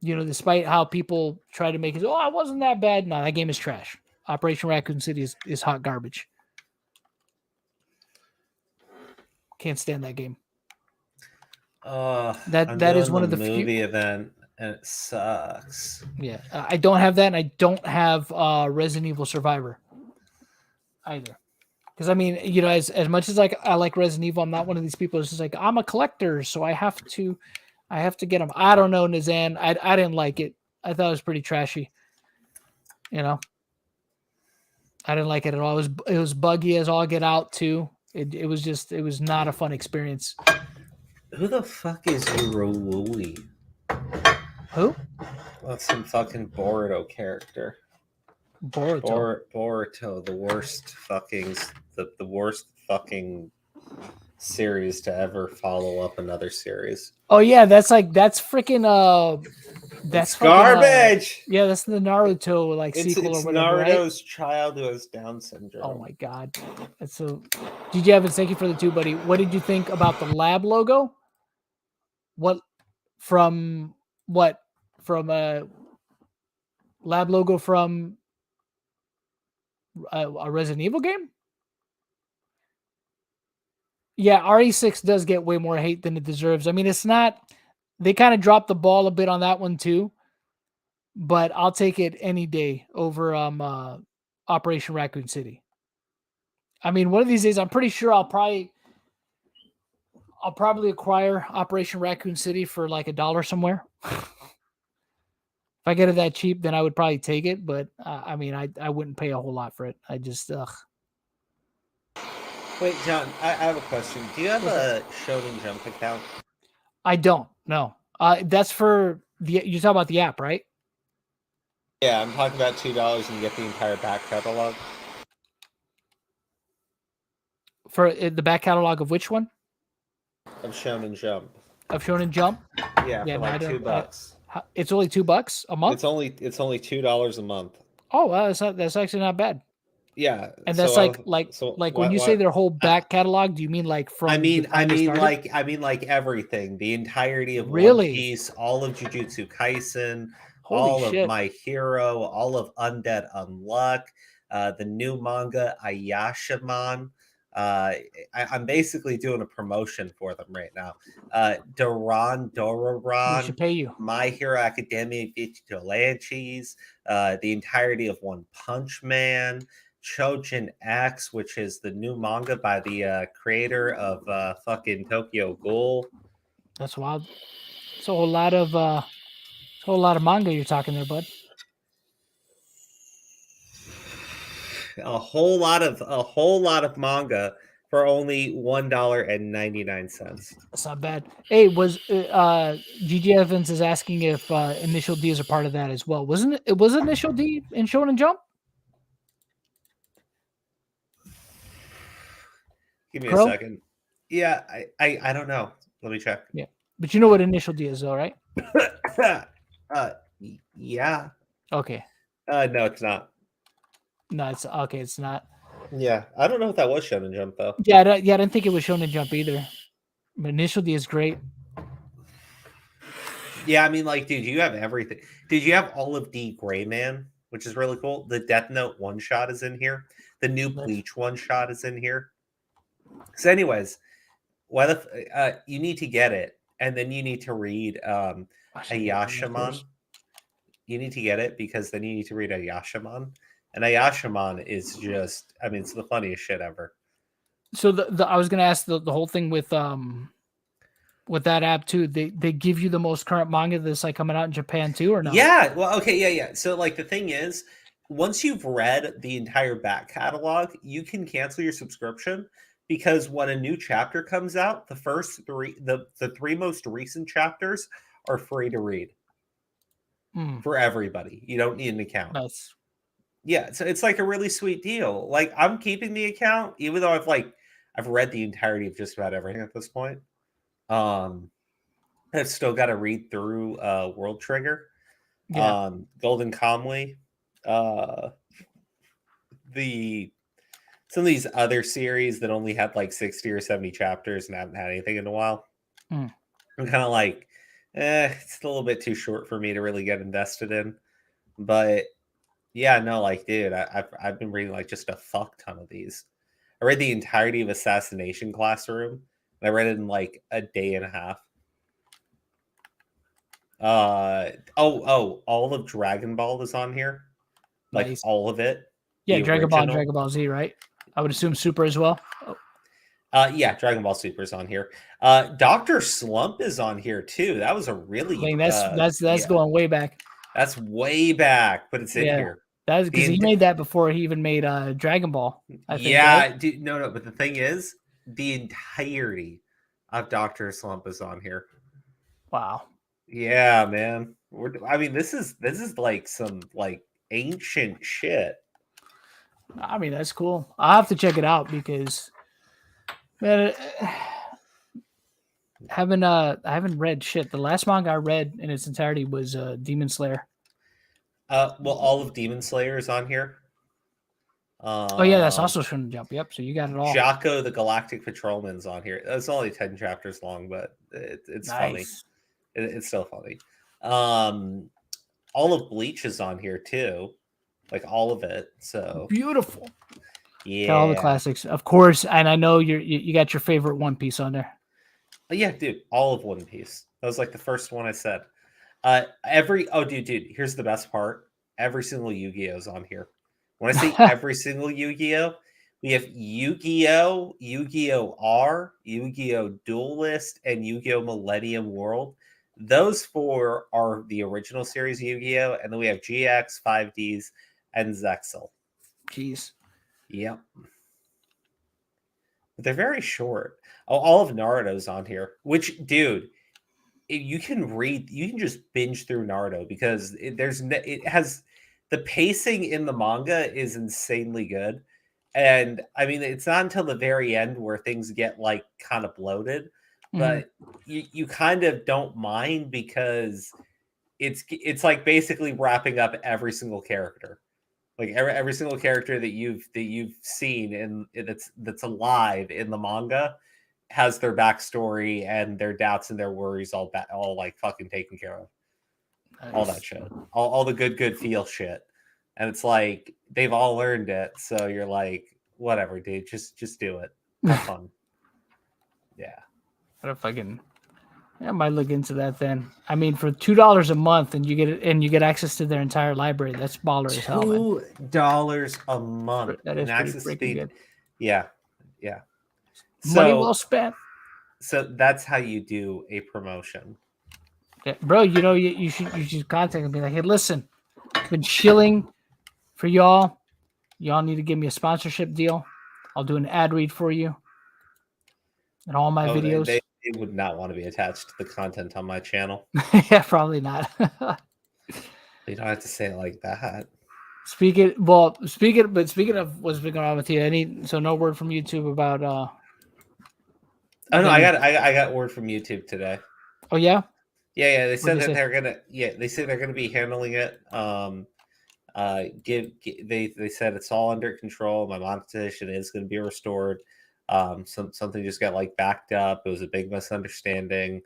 Despite how people try to make it, it wasn't that bad. No, that game is trash. Operation Raccoon City is hot garbage. Can't stand that game. That is one of the
movie event, and it sucks.
Yeah, I don't have that, and I don't have Resident Evil Survivor either, Because I mean, you know, as much as like I like Resident Evil, I'm not one of these people. It's just like I'm a collector, so I have to get them. I don't know, Nizan. I didn't like it. I thought it was pretty trashy. You know, I didn't like it at all. It was buggy as all get out too. It was not a fun experience.
Who the fuck is Urolui?
Who?
That's some fucking Boruto character. Boruto, the worst fucking the worst fucking series to ever follow up another series.
Oh yeah, that's freaking that's
garbage.
Yeah, that's the Naruto sequel or whatever.
Naruto's
right?
child who has Down syndrome.
Oh my god, that's so. GG Evans, thank you for the 2, buddy. What did you think about the lab logo? From a lab logo from a Resident Evil game? Yeah, RE6 does get way more hate than it deserves. I mean, it's not. They kind of dropped the ball a bit on that one too. But I'll take it any day over Operation Raccoon City. I mean, one of these days, I'm pretty sure I'll probably acquire Operation Raccoon City for like $1 somewhere. If I get it that cheap, then I would probably take it. But I mean, I wouldn't pay a whole lot for it. I just
Wait, John, I have a question. Do you have a Shonen Jump account?
I don't. No. That's for you're talking about the app, right?
Yeah, I'm talking about $2 and you get the entire back catalog.
For the back catalog of which one?
Of Shonen Jump.
Of Shonen Jump?
Yeah, for like $2.
It's only $2 a month?
It's only $2 a month.
Oh, wow, that's actually not bad.
Yeah,
and that's when you say their whole back catalog, do you mean like from?
I mean like everything, the entirety of One Piece, all of Jujutsu Kaisen, all of My Hero, all of Undead Unluck, the new manga Ayashiman. I'm basically doing a promotion for them right now. Dororan.
We should pay you.
My Hero Academia Vigilantes, the entirety of One Punch Man, Chojin X, which is the new manga by the creator of fucking Tokyo Ghoul.
That's wild. It's a whole lot of manga you're talking there, bud.
A whole lot of manga for only $1.99.
That's not bad. Hey, was GG Evans is asking if Initial D is a part of that as well? Was Initial D in Shonen Jump?
Give me a second. Yeah, I don't know. Let me check.
Yeah, but you know what Initial D is, though, right?
Yeah.
Okay.
No, it's not.
No, it's okay. It's not.
Yeah, I don't know if that was Shonen Jump though.
Yeah, I didn't think it was Shonen Jump either. But Initial D is great.
Yeah, I mean, like, dude, you have everything. Dude, you have all of D Gray Man, which is really cool. The Death Note one shot is in here. The new Bleach one shot is in here. So, anyways, you need to get it, and then you need to read Ayashiman. You need to get it because then you need to read Ayashiman. And Ayashiman is just, I mean, it's the funniest shit ever.
So I was gonna ask the whole thing with that app too. They give you the most current manga that's like coming out in Japan too, or no?
Yeah, well, okay, yeah. So like the thing is, once you've read the entire back catalog, you can cancel your subscription because when a new chapter comes out, the first three, the three most recent chapters are free to read for everybody. You don't need an account.
Nice.
Yeah, so it's like a really sweet deal. Like I'm keeping the account, even though I've read the entirety of just about everything at this point. I've still got to read through World Trigger, Golden Comely, some of these other series that only had like 60 or 70 chapters and haven't had anything in a while. I'm kind of like, it's a little bit too short for me to really get invested in. But yeah, no, like, dude, I've been reading like just a fuck ton of these. I read the entirety of Assassination Classroom, and I read it in like a day and a half. All of Dragon Ball is on here, like all of it.
Yeah, Dragon Ball and Dragon Ball Z, right? I would assume Super as well.
Yeah, Dragon Ball Super is on here. Dr. Slump is on here too. That was a really
I mean, that's going way back.
That's way back, but it's in here.
That's because he made that before he even made Dragon Ball. I think.
Yeah,
right?
dude, no. But the thing is, the entirety of Dr. Slump is on here.
Wow.
Yeah, man. I mean, this is like some like ancient shit.
I mean, that's cool. I'll have to check it out because, man, I haven't read shit. The last manga I read in its entirety was Demon Slayer.
Well, all of Demon Slayer is on here.
Oh yeah, that's also Shonen Jump. Yep, so you got it all.
Jocko the Galactic Patrolman's on here. It's only 10 chapters long, but it's funny. It's still funny. All of Bleach is on here too, like all of it. So
beautiful.
Yeah,
got all the classics, of course. And I know you got your favorite One Piece on there.
Yeah, dude, all of One Piece. That was like the first one I said. Dude, here's the best part. Every single Yu-Gi-Oh is on here. When I say every single Yu-Gi-Oh, we have Yu-Gi-Oh, Yu-Gi-Oh R, Yu-Gi-Oh Duelist, and Yu-Gi-Oh Millennium World. Those four are the original series Yu-Gi-Oh, and then we have GX, 5Ds, and Zexal.
Jeez.
Yep. But they're very short. All of Naruto's on here, which, dude, you can just binge through Naruto because it has the pacing in the manga is insanely good. And I mean, it's not until the very end where things get like kind of bloated, but you kind of don't mind because it's like basically wrapping up every single character. Like every single character that you've seen and that's alive in the manga has their backstory and their doubts and their worries all like fucking taken care of. Nice. All that shit. All the good feel shit. And it's like they've all learned it. So you're like, whatever, dude. Just do it. Have fun. Yeah.
What if I might look into that then. I mean, for $2 a month and you get access to their entire library, that's baller as hell.
$2 a month.
That is pretty freaking good.
Yeah.
Money well spent.
So that's how you do a promotion.
Yeah, bro, you should contact and be like, hey, listen, I've been shilling for y'all. Y'all need to give me a sponsorship deal. I'll do an ad read for you. And all my videos.
They would not want to be attached to the content on my channel.
Yeah, probably not.
You don't have to say it like that.
Speaking of what's been going on with you, so no word from YouTube about
Oh no, I got word from YouTube today.
Oh yeah?
Yeah. They said that they're gonna be handling it. They said it's all under control. My monetization is gonna be restored. Something just got like backed up. It was a big misunderstanding.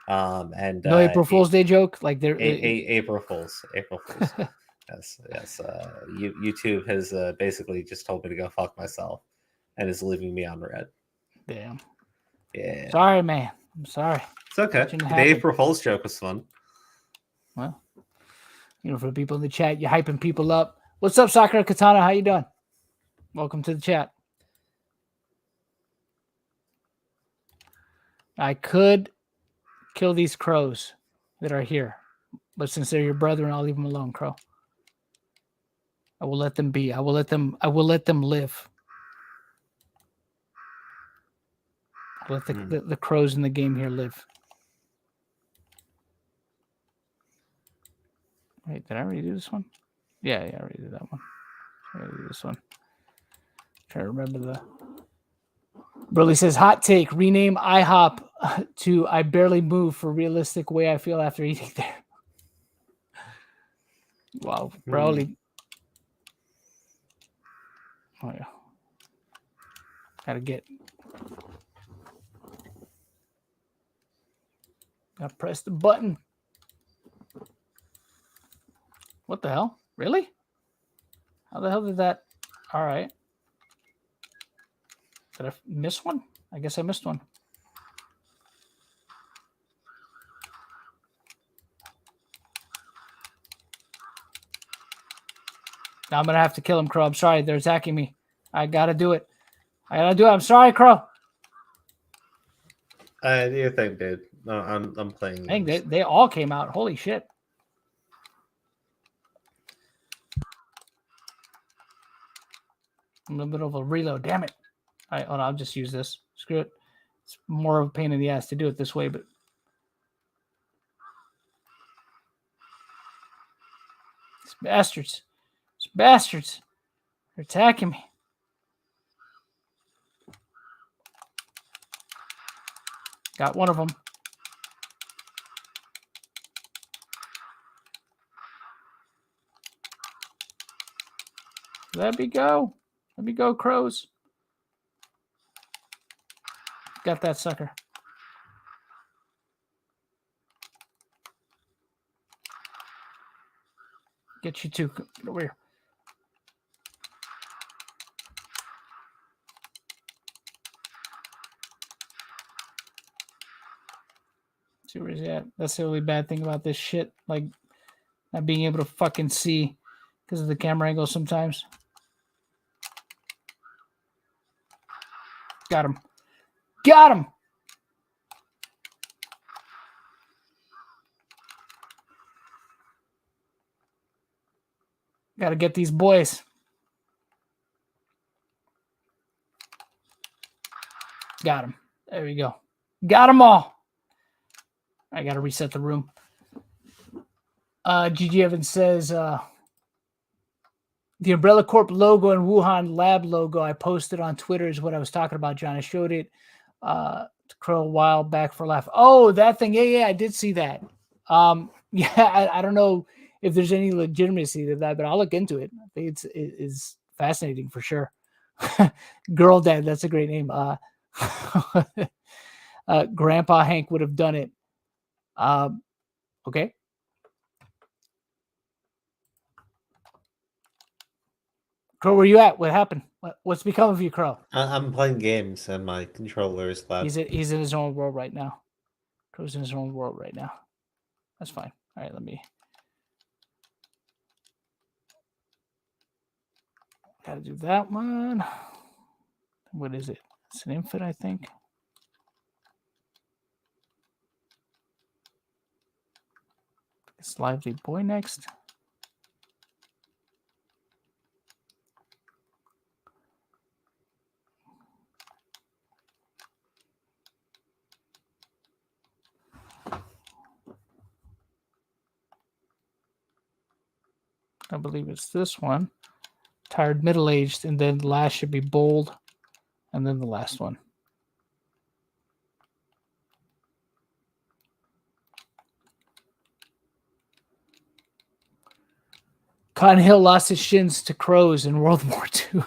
And
no April Fool's Day joke, like they're
April Fools. Yes. YouTube has basically just told me to go fuck myself, and is leaving me on red.
Damn.
Yeah.
Sorry, man. I'm sorry.
It's okay. The April Fool's joke was fun.
Well, for the people in the chat, you're hyping people up. What's up, Sakura Katana? How you doing? Welcome to the chat. I could kill these crows that are here, but since they're your brethren, I'll leave them alone, Crow. I will let them be. I will let them live. I'll let the crows in the game here live. Wait, did I already do this one? Yeah, I already did that one. I already did this one. Try to remember the. Burley says, hot take, rename IHOP to I barely move for realistic way I feel after eating there. Wow, Burley. Oh, yeah. Gotta press the button. What the hell? Really? How the hell did that? All right. Did I miss one? I guess I missed one. Now I'm going to have to kill him, Crow. I'm sorry. They're attacking me. I got to do it. I gotta do it. I'm sorry, Crow.
Do your thing, dude. No, I'm playing.
I think they all came out. Holy shit. I'm a little bit of a reload. Damn it. All right, hold on. I'll just use this. Screw it. It's more of a pain in the ass to do it this way, but these bastards. These bastards. They're attacking me. Got one of them. Let me go. Let me go, crows. Got that sucker. Get you two. Get over here. See where he's at. That's the only bad thing about this shit. Like, not being able to fucking see because of the camera angle sometimes. Got him. Got him. Got to get these boys. Got him. There we go. Got them all. I got to reset the room. GG Evans says, the Umbrella Corp logo and Wuhan Lab logo I posted on Twitter is what I was talking about, John. I showed it to Crow a while back for laugh. Oh, that thing. Yeah, I did see that. Yeah, I don't know if there's any legitimacy to that, but I'll look into it. I think it's fascinating for sure. Girl Dad, that's a great name. Grandpa Hank would have done it. Okay. Crow, where you at? What happened? What's become of you, Crow?
I'm playing games and my controller is loud.
He's in his own world right now. Crow's in his own world right now. That's fine. All right, let me. Gotta do that one. What is it? It's an infant, I think. It's Lively Boy next. I believe it's this one. Tired, middle-aged, and then the last should be bold, and then the last one. Cotton Hill lost his shins to crows in World War II.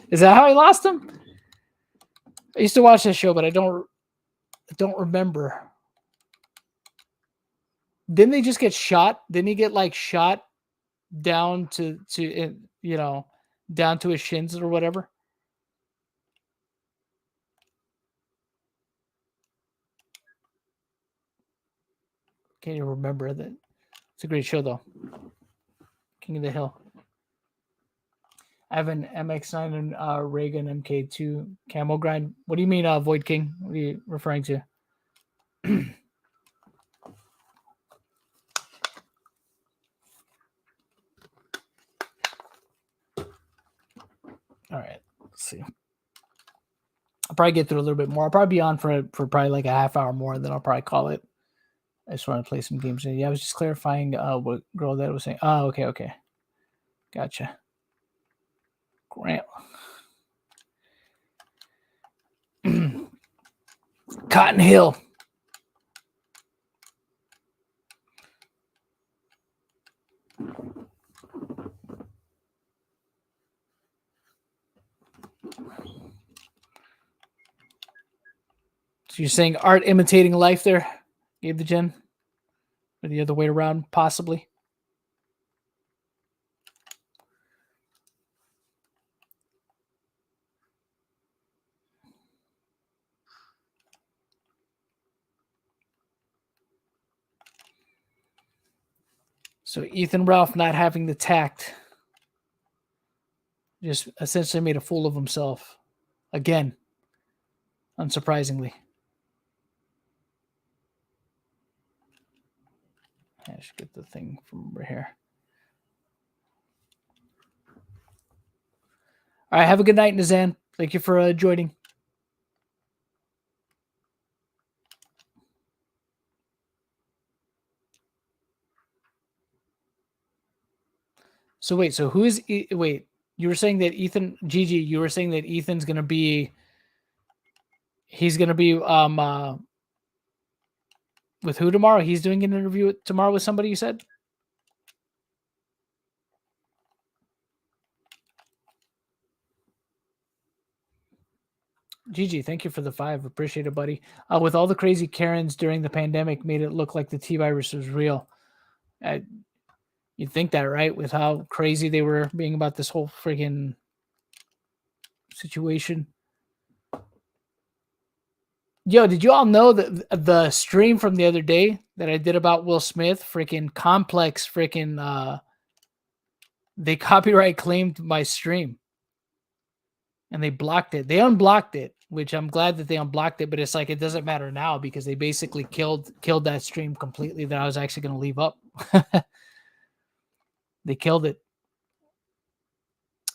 Is that how he lost them? I used to watch that show, but I don't remember. Didn't they just get shot? Didn't he get like shot down to down to his shins or whatever? Can't even remember that. It's a great show though. King of the Hill. I have an MX9 and Reagan MK2 camo grind. What do you mean, Void King? What are you referring to? All right, let's see. I'll probably get through a little bit more. I'll probably be on for probably like a half hour more, and then I'll probably call it. I just want to play some games. Yeah, I was just clarifying what Girl that was saying. Oh, okay. Gotcha. Grant. Cotton Hill. So you're saying art imitating life there, Gabe the Gen? Or the other way around, possibly? So Ethan Ralph not having the tact. just essentially made a fool of himself again, unsurprisingly. I should get the thing from over here. All right, have a good night, Nazan. Thank you for joining. So wait, so who is wait? You were saying that Ethan, Gigi, you were saying that Ethan's gonna be, he's gonna be with who tomorrow? He's doing an interview tomorrow with somebody. You said. Gigi, thank you for the 5. Appreciate it, buddy. With all the crazy Karens during the pandemic, made it look like the T virus was real. You'd think that, right? With how crazy they were being about this whole friggin' situation. Yo, did you all know that the stream from the other day that I did about Will Smith, freaking Complex, freaking, they copyright claimed my stream and they blocked it. They unblocked it, which I'm glad that they unblocked it, but it's like, it doesn't matter now because they basically killed that stream completely that I was actually going to leave up. They killed it.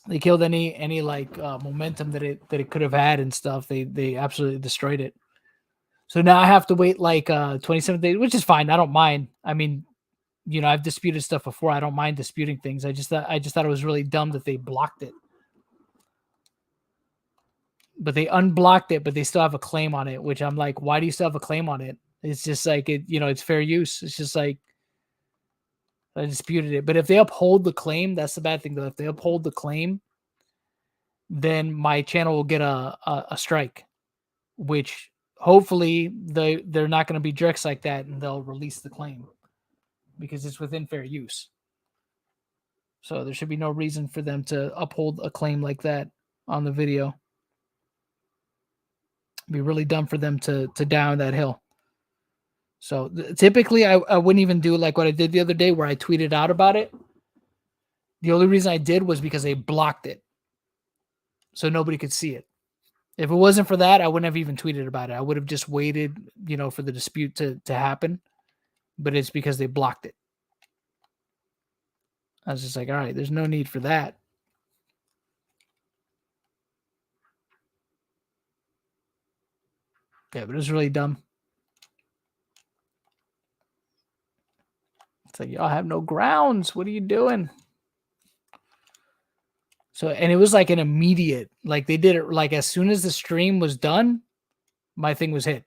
They killed any like momentum that it could have had and stuff. They absolutely destroyed it. So now I have to wait like 27 days, which is fine. I don't mind. I mean, you know, I've disputed stuff before. I don't mind disputing things. I just thought it was really dumb that they blocked it. But they unblocked it, but they still have a claim on it, which I'm like, why do you still have a claim on it? It's just like it, you know, it's fair use. It's just like I disputed it. But if they uphold the claim, that's the bad thing though. If they uphold the claim, then my channel will get a strike, which hopefully they're not going to be jerks like that and they'll release the claim because it's within fair use. So there should be no reason for them to uphold a claim like that on the video. It'd be really dumb for them to down that hill. So typically I wouldn't even do like what I did the other day where I tweeted out about it. The only reason I did was because they blocked it. So nobody could see it. If it wasn't for that, I wouldn't have even tweeted about it. I would have just waited, you know, for the dispute to happen. But it's because they blocked it. I was just like, all right, there's no need for that. Yeah, but it was really dumb. It's like, y'all have no grounds. What are you doing? So, and it was like an immediate, like they did it like as soon as the stream was done, my thing was hit.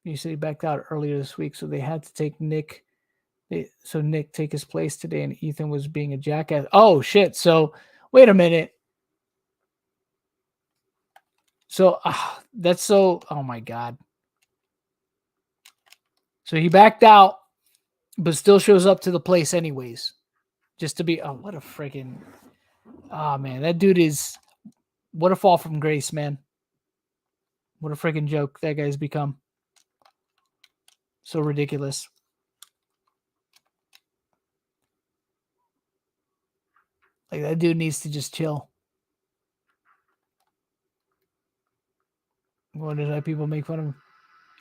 You said he backed out earlier this week, so they had to take Nick. So Nick take his place today, and Ethan was being a jackass. Oh shit! So wait a minute. So that's so. Oh my god. So he backed out, but still shows up to the place anyways, just to be. Oh, what a freaking. Oh man, that dude is. What a fall from grace, man. What a freaking joke that guy's become. So ridiculous. Like that dude needs to just chill. What did that people make fun of him?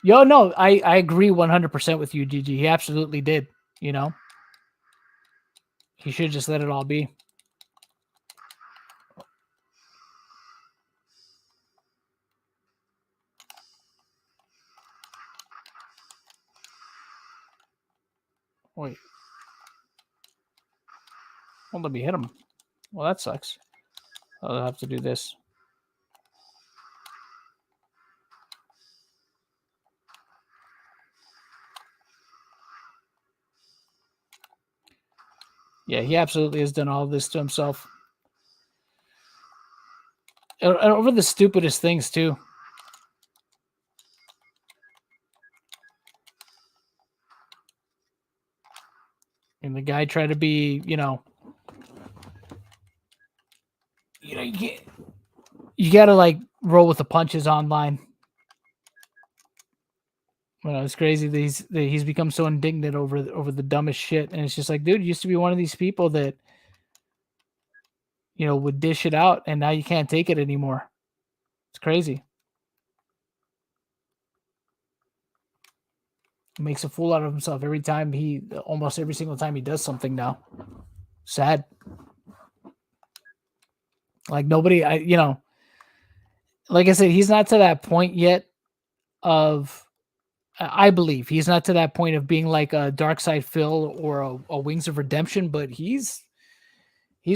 Yo, no, I agree 100% with you, Gigi. He absolutely did, you know. He should just let it all be. Wait. Well, let me hit him. Well, that sucks. I'll have to do this. Yeah, he absolutely has done all this to himself. And over the stupidest things, too. And the guy tried to be, you know, you got to like roll with the punches online. Well, it's crazy that he's become so indignant over the dumbest shit, and it's just like, dude, you used to be one of these people that, you know, would dish it out, and now you can't take it anymore. It's crazy. He makes a fool out of himself almost every single time he does something now. Sad. Like nobody, like I said, he's not to that point yet of, I believe he's not to that point of being like a Dark Side Phil or a Wings of Redemption, but he's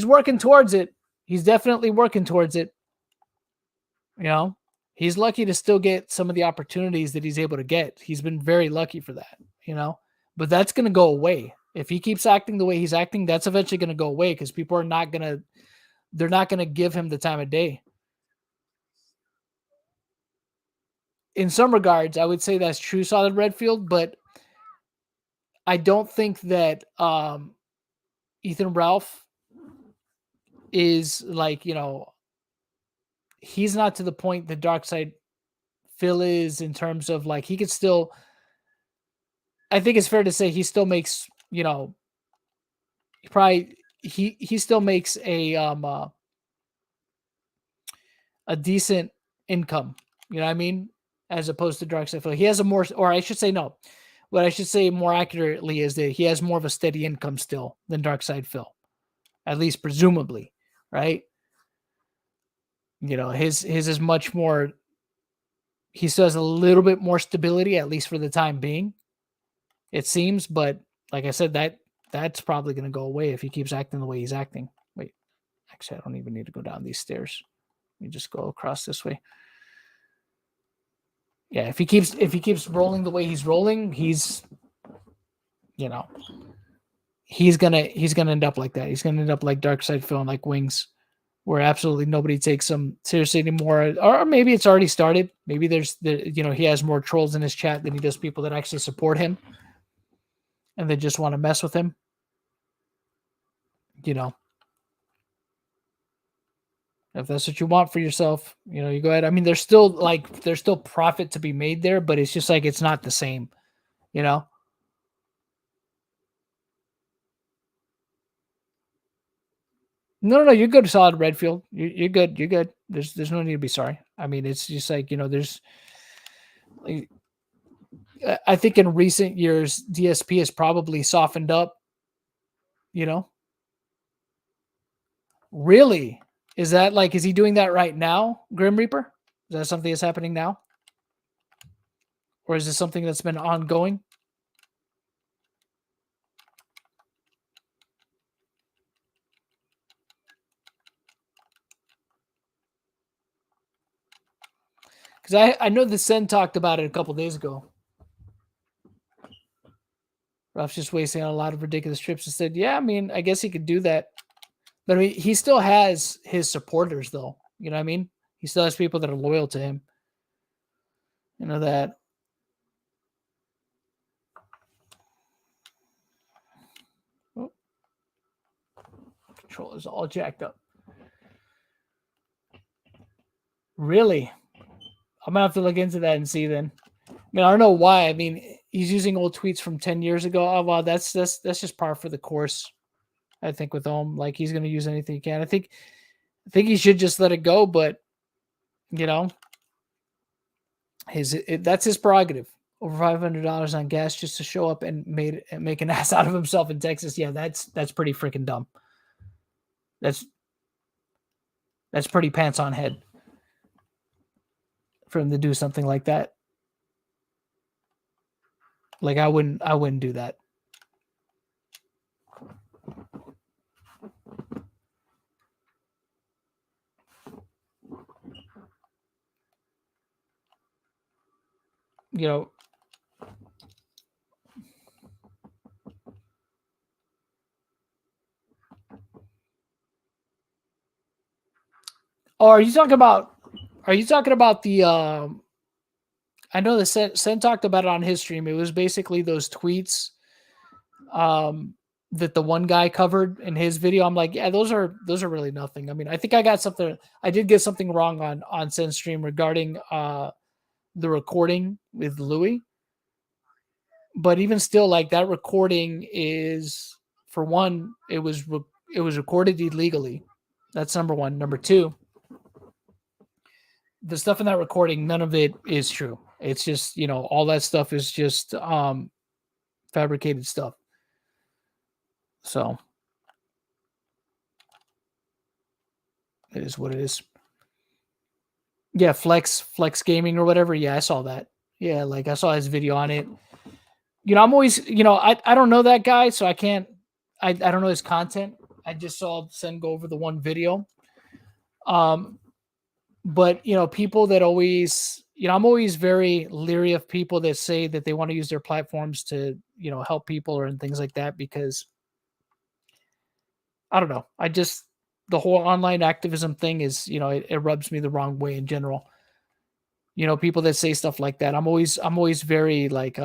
working towards it. He's definitely working towards it. You know, he's lucky to still get some of the opportunities that he's able to get. He's been very lucky for that, but that's going to go away. If he keeps acting the way he's acting, that's eventually going to go away because people are not going to, they're not going to give him the time of day. In some regards, I would say that's true, Solid Redfield, but I don't think that Ethan Ralph is like, he's not to the point that Darkseid Phil is in terms of like, he could still, I think it's fair to say he still makes, he still makes a decent income, you know what I mean? As opposed to Darkseid Phil. He has a more, or I should say, no, what I should say more accurately is that he has more of a steady income still than Darkseid Phil, at least presumably, right? His is much more, he still has a little bit more stability, at least for the time being, it seems. But like I said, that's probably going to go away if he keeps acting the way he's acting. Wait, actually, I don't even need to go down these stairs. Let me just go across this way. Yeah, if he keeps rolling the way he's rolling, he's gonna end up like that. He's gonna end up like Darkseid Phil and like Wings, where absolutely nobody takes him seriously anymore. Or maybe it's already started. Maybe he has more trolls in his chat than he does people that actually support him, and they just want to mess with him. If that's what you want for yourself, you go ahead. I mean, there's still profit to be made there, but it's just like, it's not the same, No, you're good, Solid Redfield. You're good. You're good. There's no need to be sorry. I mean, it's just like, there's, I think in recent years, DSP has probably softened up, Really? Is that like, is he doing that right now, Grim Reaper? Is that something that's happening now? Or is this something that's been ongoing? Because I know the Sen talked about it a couple days ago. Ruff's just wasting a lot of ridiculous trips and said, yeah, I mean, I guess he could do that. But I mean, he still has his supporters, though. You know what I mean? He still has people that are loyal to him. You know that. Oh. Controller's all jacked up. Really? I'm going to have to look into that and see then. I mean, I don't know why. I mean, he's using old tweets from 10 years ago. Oh, well, that's just par for the course, I think, with Ohm. Like, he's going to use anything he can. I think he should just let it go, but, that's his prerogative. Over $500 on gas just to show up and make an ass out of himself in Texas. Yeah, that's pretty freaking dumb. That's pretty pants on head for him to do something like that. Like, I wouldn't do that. Oh, are you talking about the I know the Sen talked about it on his stream. It was basically those tweets that the one guy covered in his video. I'm like, yeah, those are really nothing. I mean, I think I did get something wrong on Sen's stream regarding the recording with Louis. But even still, like that recording is, for one, it was recorded illegally. That's number one. Number two, the stuff in that recording, none of it is true. It's just, all that stuff is just fabricated stuff. So it is what it is. Yeah, Flex Gaming or whatever. Yeah, I saw that. Yeah, like I saw his video on it. I'm always, I don't know that guy, so I can't, I don't know his content. I just saw Sen go over the one video. But people that always, I'm always very leery of people that say that they want to use their platforms to, help people or and things like that, because I don't know. The whole online activism thing is, it rubs me the wrong way in general. People that say stuff like that, I'm always very like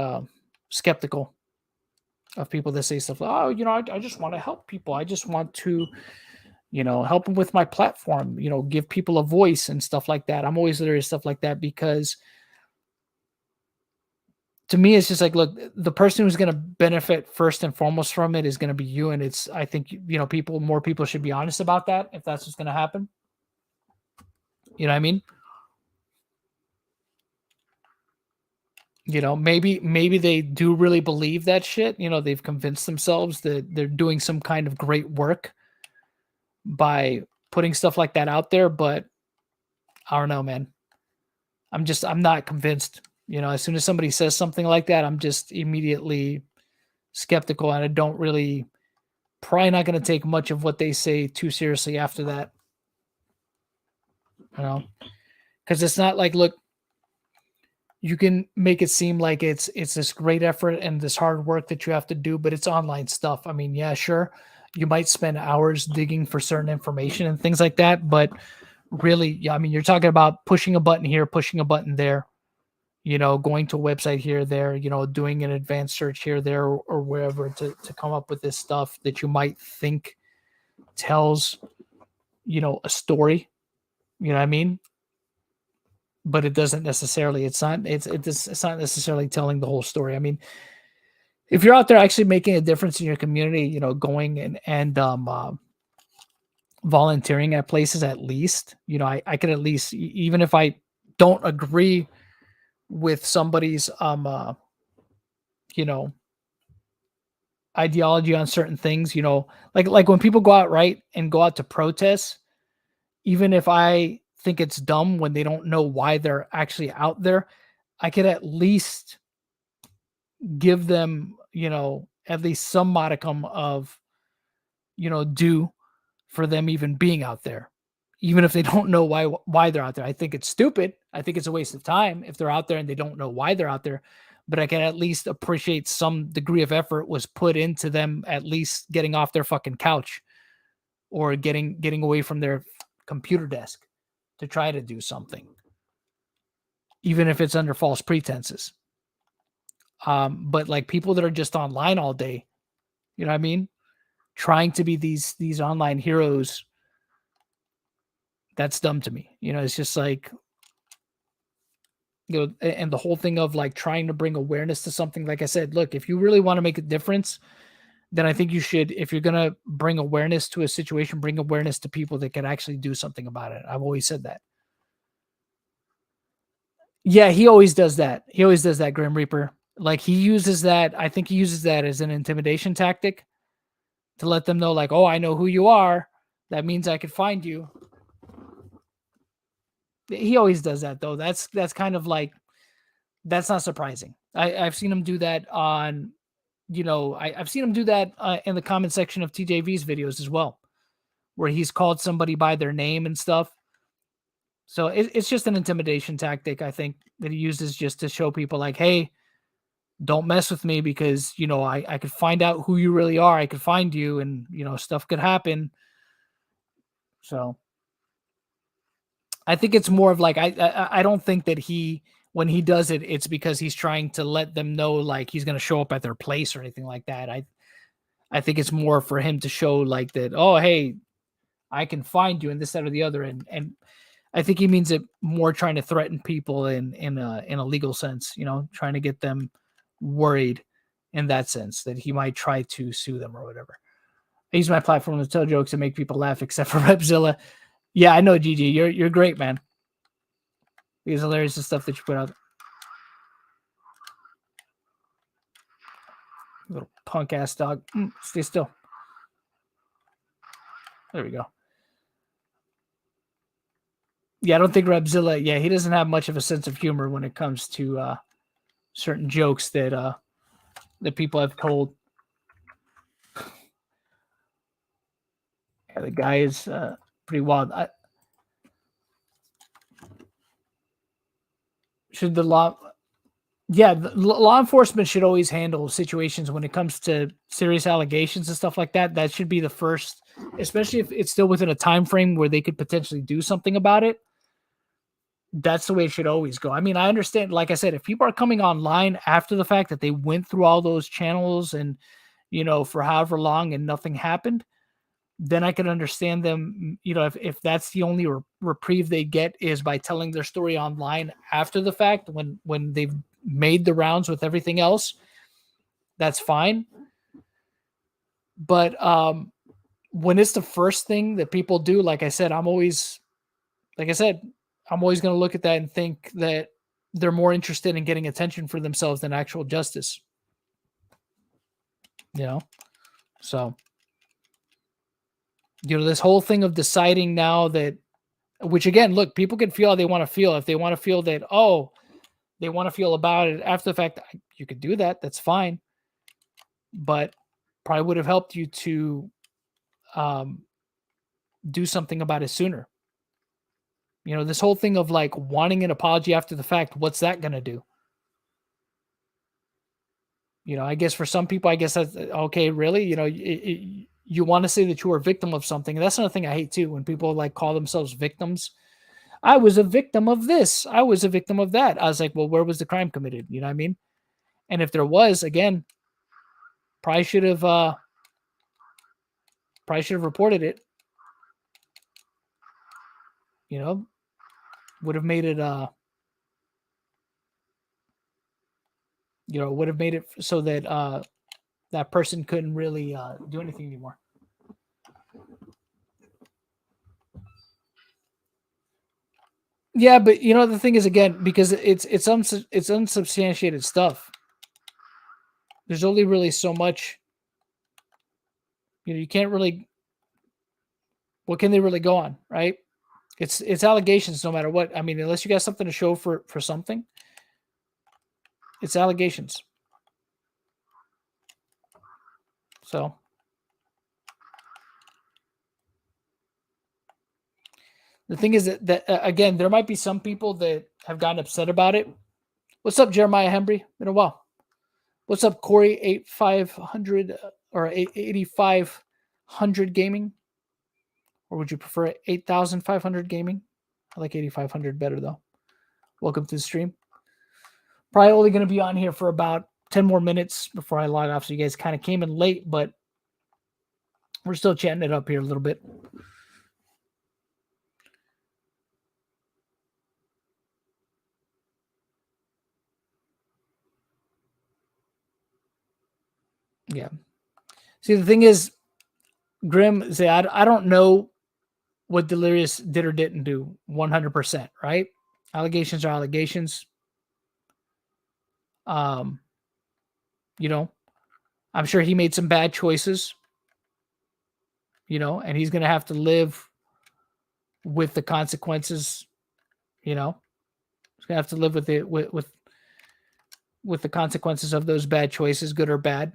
skeptical of people that say stuff like, oh, I just want to help people. I just want to, help them with my platform, give people a voice and stuff like that. I'm always leery of stuff like that, because to me, it's just like, look, the person who's going to benefit first and foremost from it is going to be you. And I think, more people should be honest about that if that's what's going to happen. You know what I mean? Maybe they do really believe that shit. They've convinced themselves that they're doing some kind of great work by putting stuff like that out there. But I don't know, man. I'm not convinced. As soon as somebody says something like that, I'm just immediately skeptical, and I don't really, probably not going to take much of what they say too seriously after that. Because it's not like, look, you can make it seem like it's this great effort and this hard work that you have to do, but it's online stuff. I mean, yeah, sure, you might spend hours digging for certain information and things like that, but really, yeah, I mean, you're talking about pushing a button here, pushing a button there, going to a website here, there, doing an advanced search here, there, or wherever to come up with this stuff that you might think tells, a story, you know what I mean? But it doesn't necessarily, it's not necessarily telling the whole story. I mean, if you're out there actually making a difference in your community, going and volunteering at places, at least, I could at least, even if I don't agree with somebody's ideology on certain things, like when people go out, right, and go out to protest, even if I think it's dumb when they don't know why they're actually out there, I could at least give them, at least some modicum of, due for them even being out there, even if they don't know why they're out there. I think it's stupid. I think it's a waste of time if they're out there and they don't know why they're out there, but I can at least appreciate some degree of effort was put into them, at least getting off their fucking couch or getting away from their computer desk to try to do something, even if it's under false pretenses. But like people that are just online all day, you know what I mean? Trying to be these online heroes, that's dumb to me. It's just like, and the whole thing of like trying to bring awareness to something. Like I said, look, if you really want to make a difference, then I think you should, if you're going to bring awareness to a situation, bring awareness to people that can actually do something about it. I've always said that. Yeah, he always does that. He always does that, Grim Reaper. Like he uses that. I think he uses that as an intimidation tactic to let them know, like, oh, I know who you are. That means I could find you. He always does that, though. That's kind of like, that's not surprising. I've seen him do that on, I've seen him do that in the comment section of TJV's videos as well, where he's called somebody by their name and stuff. So it's just an intimidation tactic, I think, that he uses just to show people like, hey, don't mess with me because, I could find out who you really are. I could find you and, stuff could happen. So I think it's more of like, I don't think that when he does it, it's because he's trying to let them know like he's going to show up at their place or anything like that. I think it's more for him to show like that, oh, hey, I can find you and this, that, or the other. And I think he means it more trying to threaten people in a legal sense, trying to get them worried in that sense, that he might try to sue them or whatever. I use my platform to tell jokes and make people laugh, except for Repzilla. Yeah, I know, Gigi. You're great, man. It's hilarious, the stuff that you put out. Little punk ass dog. Stay still. There we go. Yeah, I don't think Repzilla. Yeah, he doesn't have much of a sense of humor when it comes to certain jokes that people have told. Yeah, the guy is pretty wild. Should the law? Yeah, the law enforcement should always handle situations when it comes to serious allegations and stuff like that. That should be the first, especially if it's still within a time frame where they could potentially do something about it. That's the way it should always go. I mean, I understand, like I said, if people are coming online after the fact that they went through all those channels and, for however long and nothing happened, then I can understand them, if that's the only reprieve they get is by telling their story online after the fact, when they've made the rounds with everything else, that's fine. But when it's the first thing that people do, like I said, I'm always going to look at that and think that they're more interested in getting attention for themselves than actual justice. So, this whole thing of deciding now that, which again, look, people can feel how they want to feel. If they want to feel that, they want to feel about it after the fact, you could do that. That's fine. But probably would have helped you to do something about it sooner. This whole thing of like wanting an apology after the fact, what's that going to do? I guess for some people, that's okay. Really? You want to say that you were a victim of something. And that's another thing I hate too, when people like call themselves victims. I was a victim of this. I was a victim of that. I was like, well, where was the crime committed? You know what I mean? And if there was, again, probably should have reported it. Would have made it would have made it so that that person couldn't really do anything anymore. Yeah, but the thing is, again, because it's unsubstantiated stuff. There's only really so much. You can't really. What can they really go on, right? It's allegations, no matter what. I mean, unless you got something to show for something, it's allegations. So. The thing is that again, there might be some people that have gotten upset about it. What's up, Jeremiah Hembry? Been a while. What's up, Corey 8500 or 8500 gaming? Or would you prefer 8500 gaming? I like 8500 better though. Welcome to the stream. Probably only going to be on here for about 10 more minutes before I log off. So you guys kind of came in late, but we're still chatting it up here a little bit. Yeah. See, the thing is, Grim, say, I don't know what Delirious did or didn't do 100%, right? Allegations are allegations. I'm sure he made some bad choices, and he's going to have to live with the consequences, he's going to have to live with it, with the consequences of those bad choices, good or bad.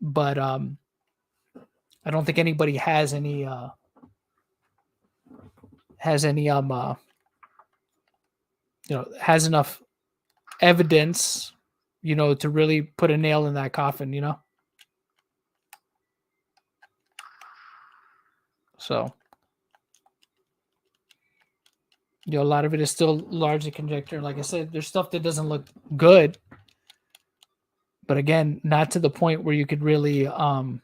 But I don't think anybody has any has enough evidence, to really put a nail in that coffin, So, a lot of it is still largely conjecture. Like I said, there's stuff that doesn't look good, but again, not to the point where you could really, like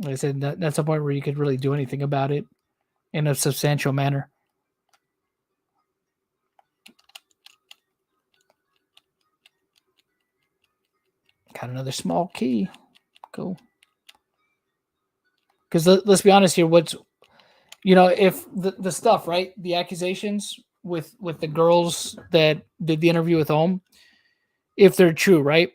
I said, that's the point where you could really do anything about it in a substantial manner. Got another small key. Cool. Because let's be honest here, what's, if the stuff, right, the accusations with the girls that did the interview with Ohm, if they're true, right,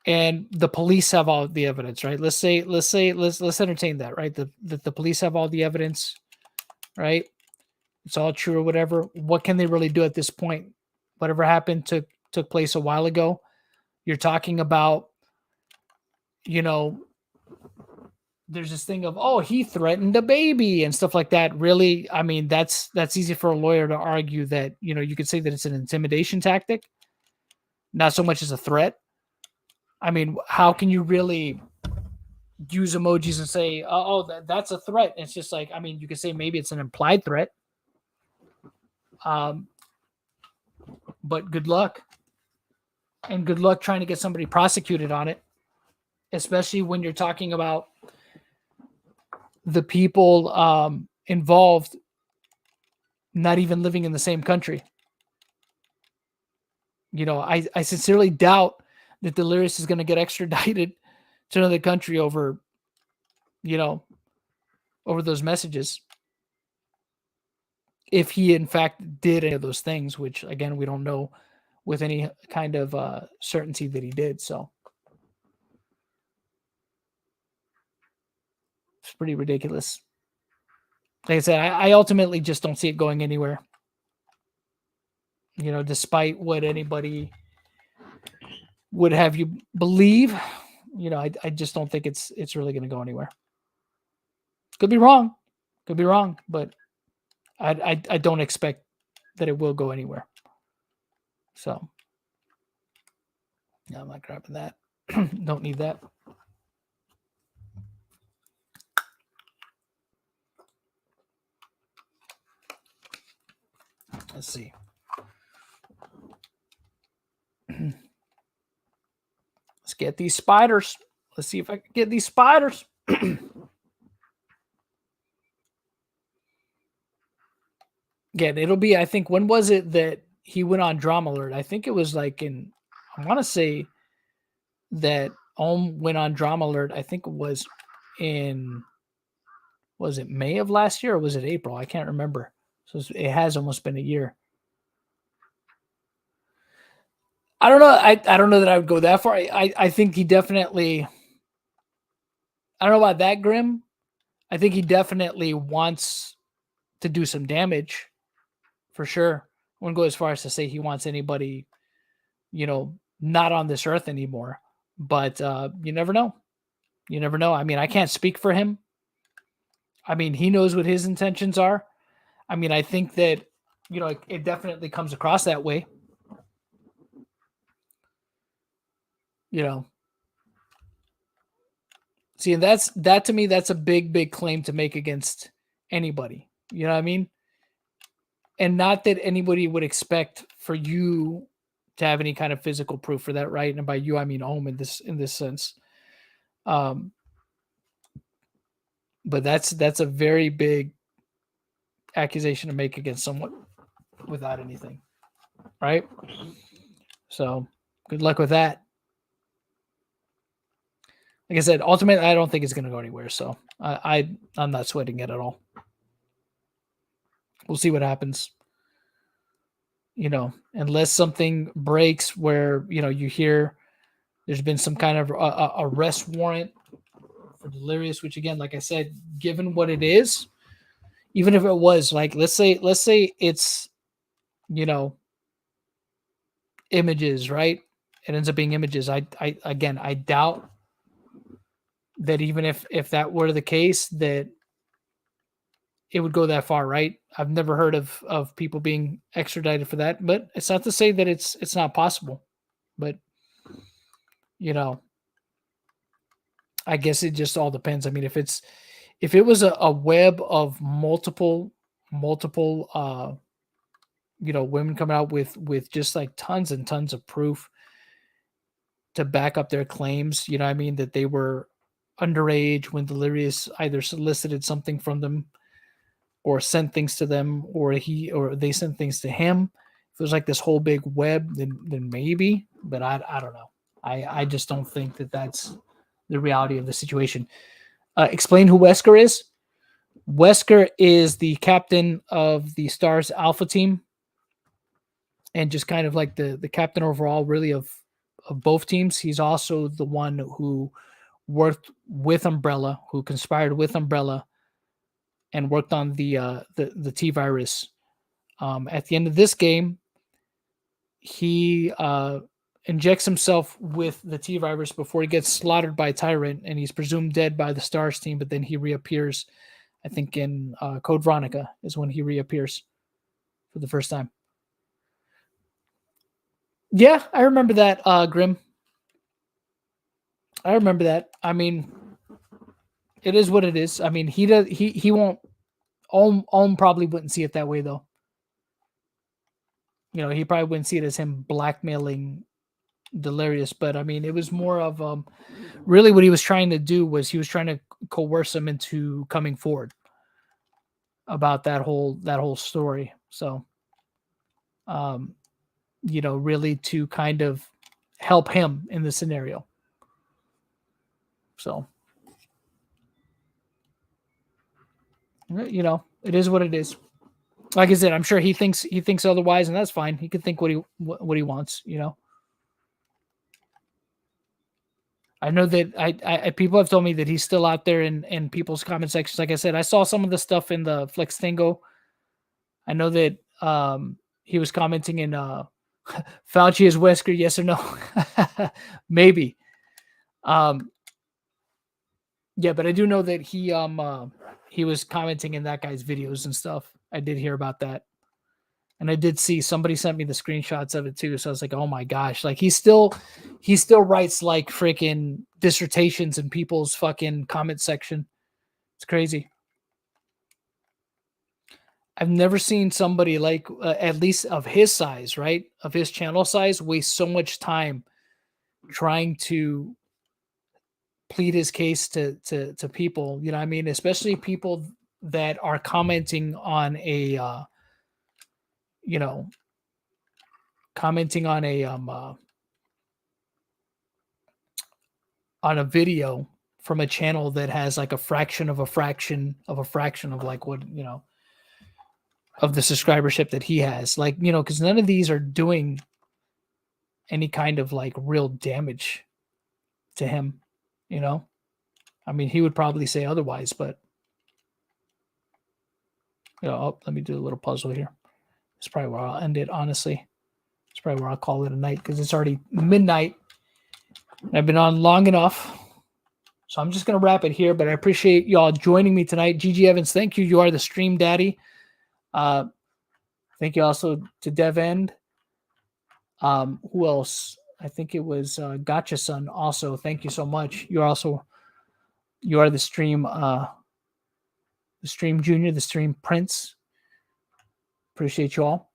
and the police have all the evidence, right? Let's entertain that, right? The police have all the evidence, right? It's all true or whatever. What can they really do at this point? Whatever happened took place a while ago. You're talking about, there's this thing of, oh, he threatened a baby and stuff like that. Really, I mean, that's easy for a lawyer to argue that, you could say that it's an intimidation tactic, not so much as a threat. I mean, how can you really use emojis and say, oh, that's a threat? It's just like, I mean, you could say maybe it's an implied threat. But good luck. And good luck trying to get somebody prosecuted on it, especially when you're talking about the people involved not even living in the same country. I sincerely doubt that Delirious is going to get extradited to another country over those messages. If he in fact did any of those things, which again, we don't know with any kind of certainty that he did. So it's pretty ridiculous. Like I said, I ultimately just don't see it going anywhere. Despite what anybody would have you believe, I just don't think it's really going to go anywhere. Could be wrong, but I don't expect that it will go anywhere. So, yeah, I'm not grabbing that. Don't need that. Let's see. Let's get these spiders. Let's see if I can get these spiders. Again, it'll be, I think, when was it that he went on Drama Alert? I think it was like I want to say that Ohm went on Drama Alert. I think it was was it May of last year or was it April? I can't remember. So it has almost been a year. I don't know. I don't know that I would go that far. I think he definitely, I don't know about that grim. I think he definitely wants to do some damage for sure. I wouldn't go as far as to say he wants anybody, not on this earth anymore. But you never know. You never know. I mean, I can't speak for him. I mean, he knows what his intentions are. I mean, I think that, it definitely comes across that way. See, and that to me, that's a big, big claim to make against anybody. You know what I mean? And not that anybody would expect for you to have any kind of physical proof for that, right? And by you, I mean Ohm in this sense. But that's a very big accusation to make against someone without anything, right? So good luck with that. Like I said, ultimately, I don't think it's going to go anywhere. So I'm not sweating it at all. We'll see what happens. Unless something breaks where, you hear there's been some kind of arrest warrant for Delirious, which again, like I said, given what it is, even if it was like, let's say it's, images, right? It ends up being images. I doubt that even if that were the case, that it would go that far, right? I've never heard of people being extradited for that, but it's not to say that it's not possible. But I guess it just all depends. I mean, if it was a web of multiple women coming out with just like tons and tons of proof to back up their claims, I mean, that they were underage when Delirious either solicited something from them or sent things to them, or they sent things to him. If it was like this whole big web, then maybe, but I don't know. I just don't think that that's the reality of the situation. Explain who Wesker is. Wesker is the captain of the Stars Alpha team, and just kind of like the captain overall, really, of both teams. He's also the one who worked with Umbrella, who conspired with Umbrella, and worked on the T virus. At the end of this game, he injects himself with the T virus before he gets slaughtered by Tyrant, and he's presumed dead by the Stars team. But then he reappears. I think in Code Veronica is when he reappears for the first time. Yeah, I remember that, Grim. I remember that. I mean, it is what it is. I mean, he won't. Ohm probably wouldn't see it that way, though. You know, he probably wouldn't see it as him blackmailing Delirious, but I mean, it was more of really what he was trying to do was he was trying to coerce him into coming forward about that whole story. So, you know, really to kind of help him in the scenario. So, you know, it is what it is. Like I said, I'm sure he thinks otherwise, and that's fine. He can think what he wants, you know. I know that I people have told me that he's still out there in people's comment sections. Like I said, I saw some of the stuff in the Flex Tango. I know that he was commenting in Fauci is Wesker, yes or no? Maybe. Yeah, but I do know that he was commenting in that guy's videos and stuff. I did hear about that. And I did see somebody sent me the screenshots of it too. So I was like, oh my gosh, like he still writes like freaking dissertations in people's fucking comment section. It's crazy. I've never seen somebody like, at least of his size, right? Of his channel size, waste so much time trying to plead his case to people, you know what I mean? Especially people that are commenting on a, you know, commenting on a video from a channel that has like a fraction of a fraction of a fraction of like what, you know, of the subscribership that he has. Like, you know, because none of these are doing any kind of like real damage to him, you know. I mean, he would probably say otherwise, but you know, oh, let me do a little puzzle here. It's probably where I'll end it, honestly. It's probably where I'll call it a night because it's already midnight. I've been on long enough. So I'm just going to wrap it here, but I appreciate y'all joining me tonight. GG Evans, thank you. You are the stream daddy. Thank you also to Dev End. Who else? I think it was Gotcha Son also. Thank you so much. You are the stream junior, the stream prince. Appreciate you all.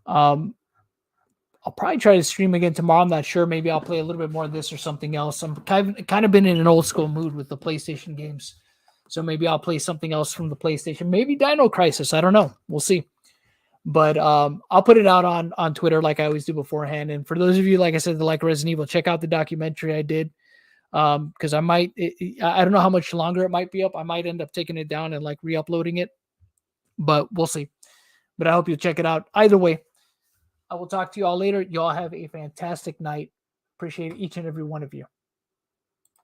I'll probably try to stream again tomorrow. I'm not sure. Maybe I'll play a little bit more of this or something else. I'm kind of been in an old school mood with the PlayStation games. So maybe I'll play something else from the PlayStation. Maybe Dino Crisis. I don't know. We'll see. But I'll put it out on Twitter like I always do beforehand. And for those of you, like I said, that like Resident Evil, check out the documentary I did. Because I don't know how much longer it might be up. I might end up taking it down and like re-uploading it. But we'll see. But I hope you'll check it out. Either way, I will talk to you all later. Y'all have a fantastic night. Appreciate each and every one of you.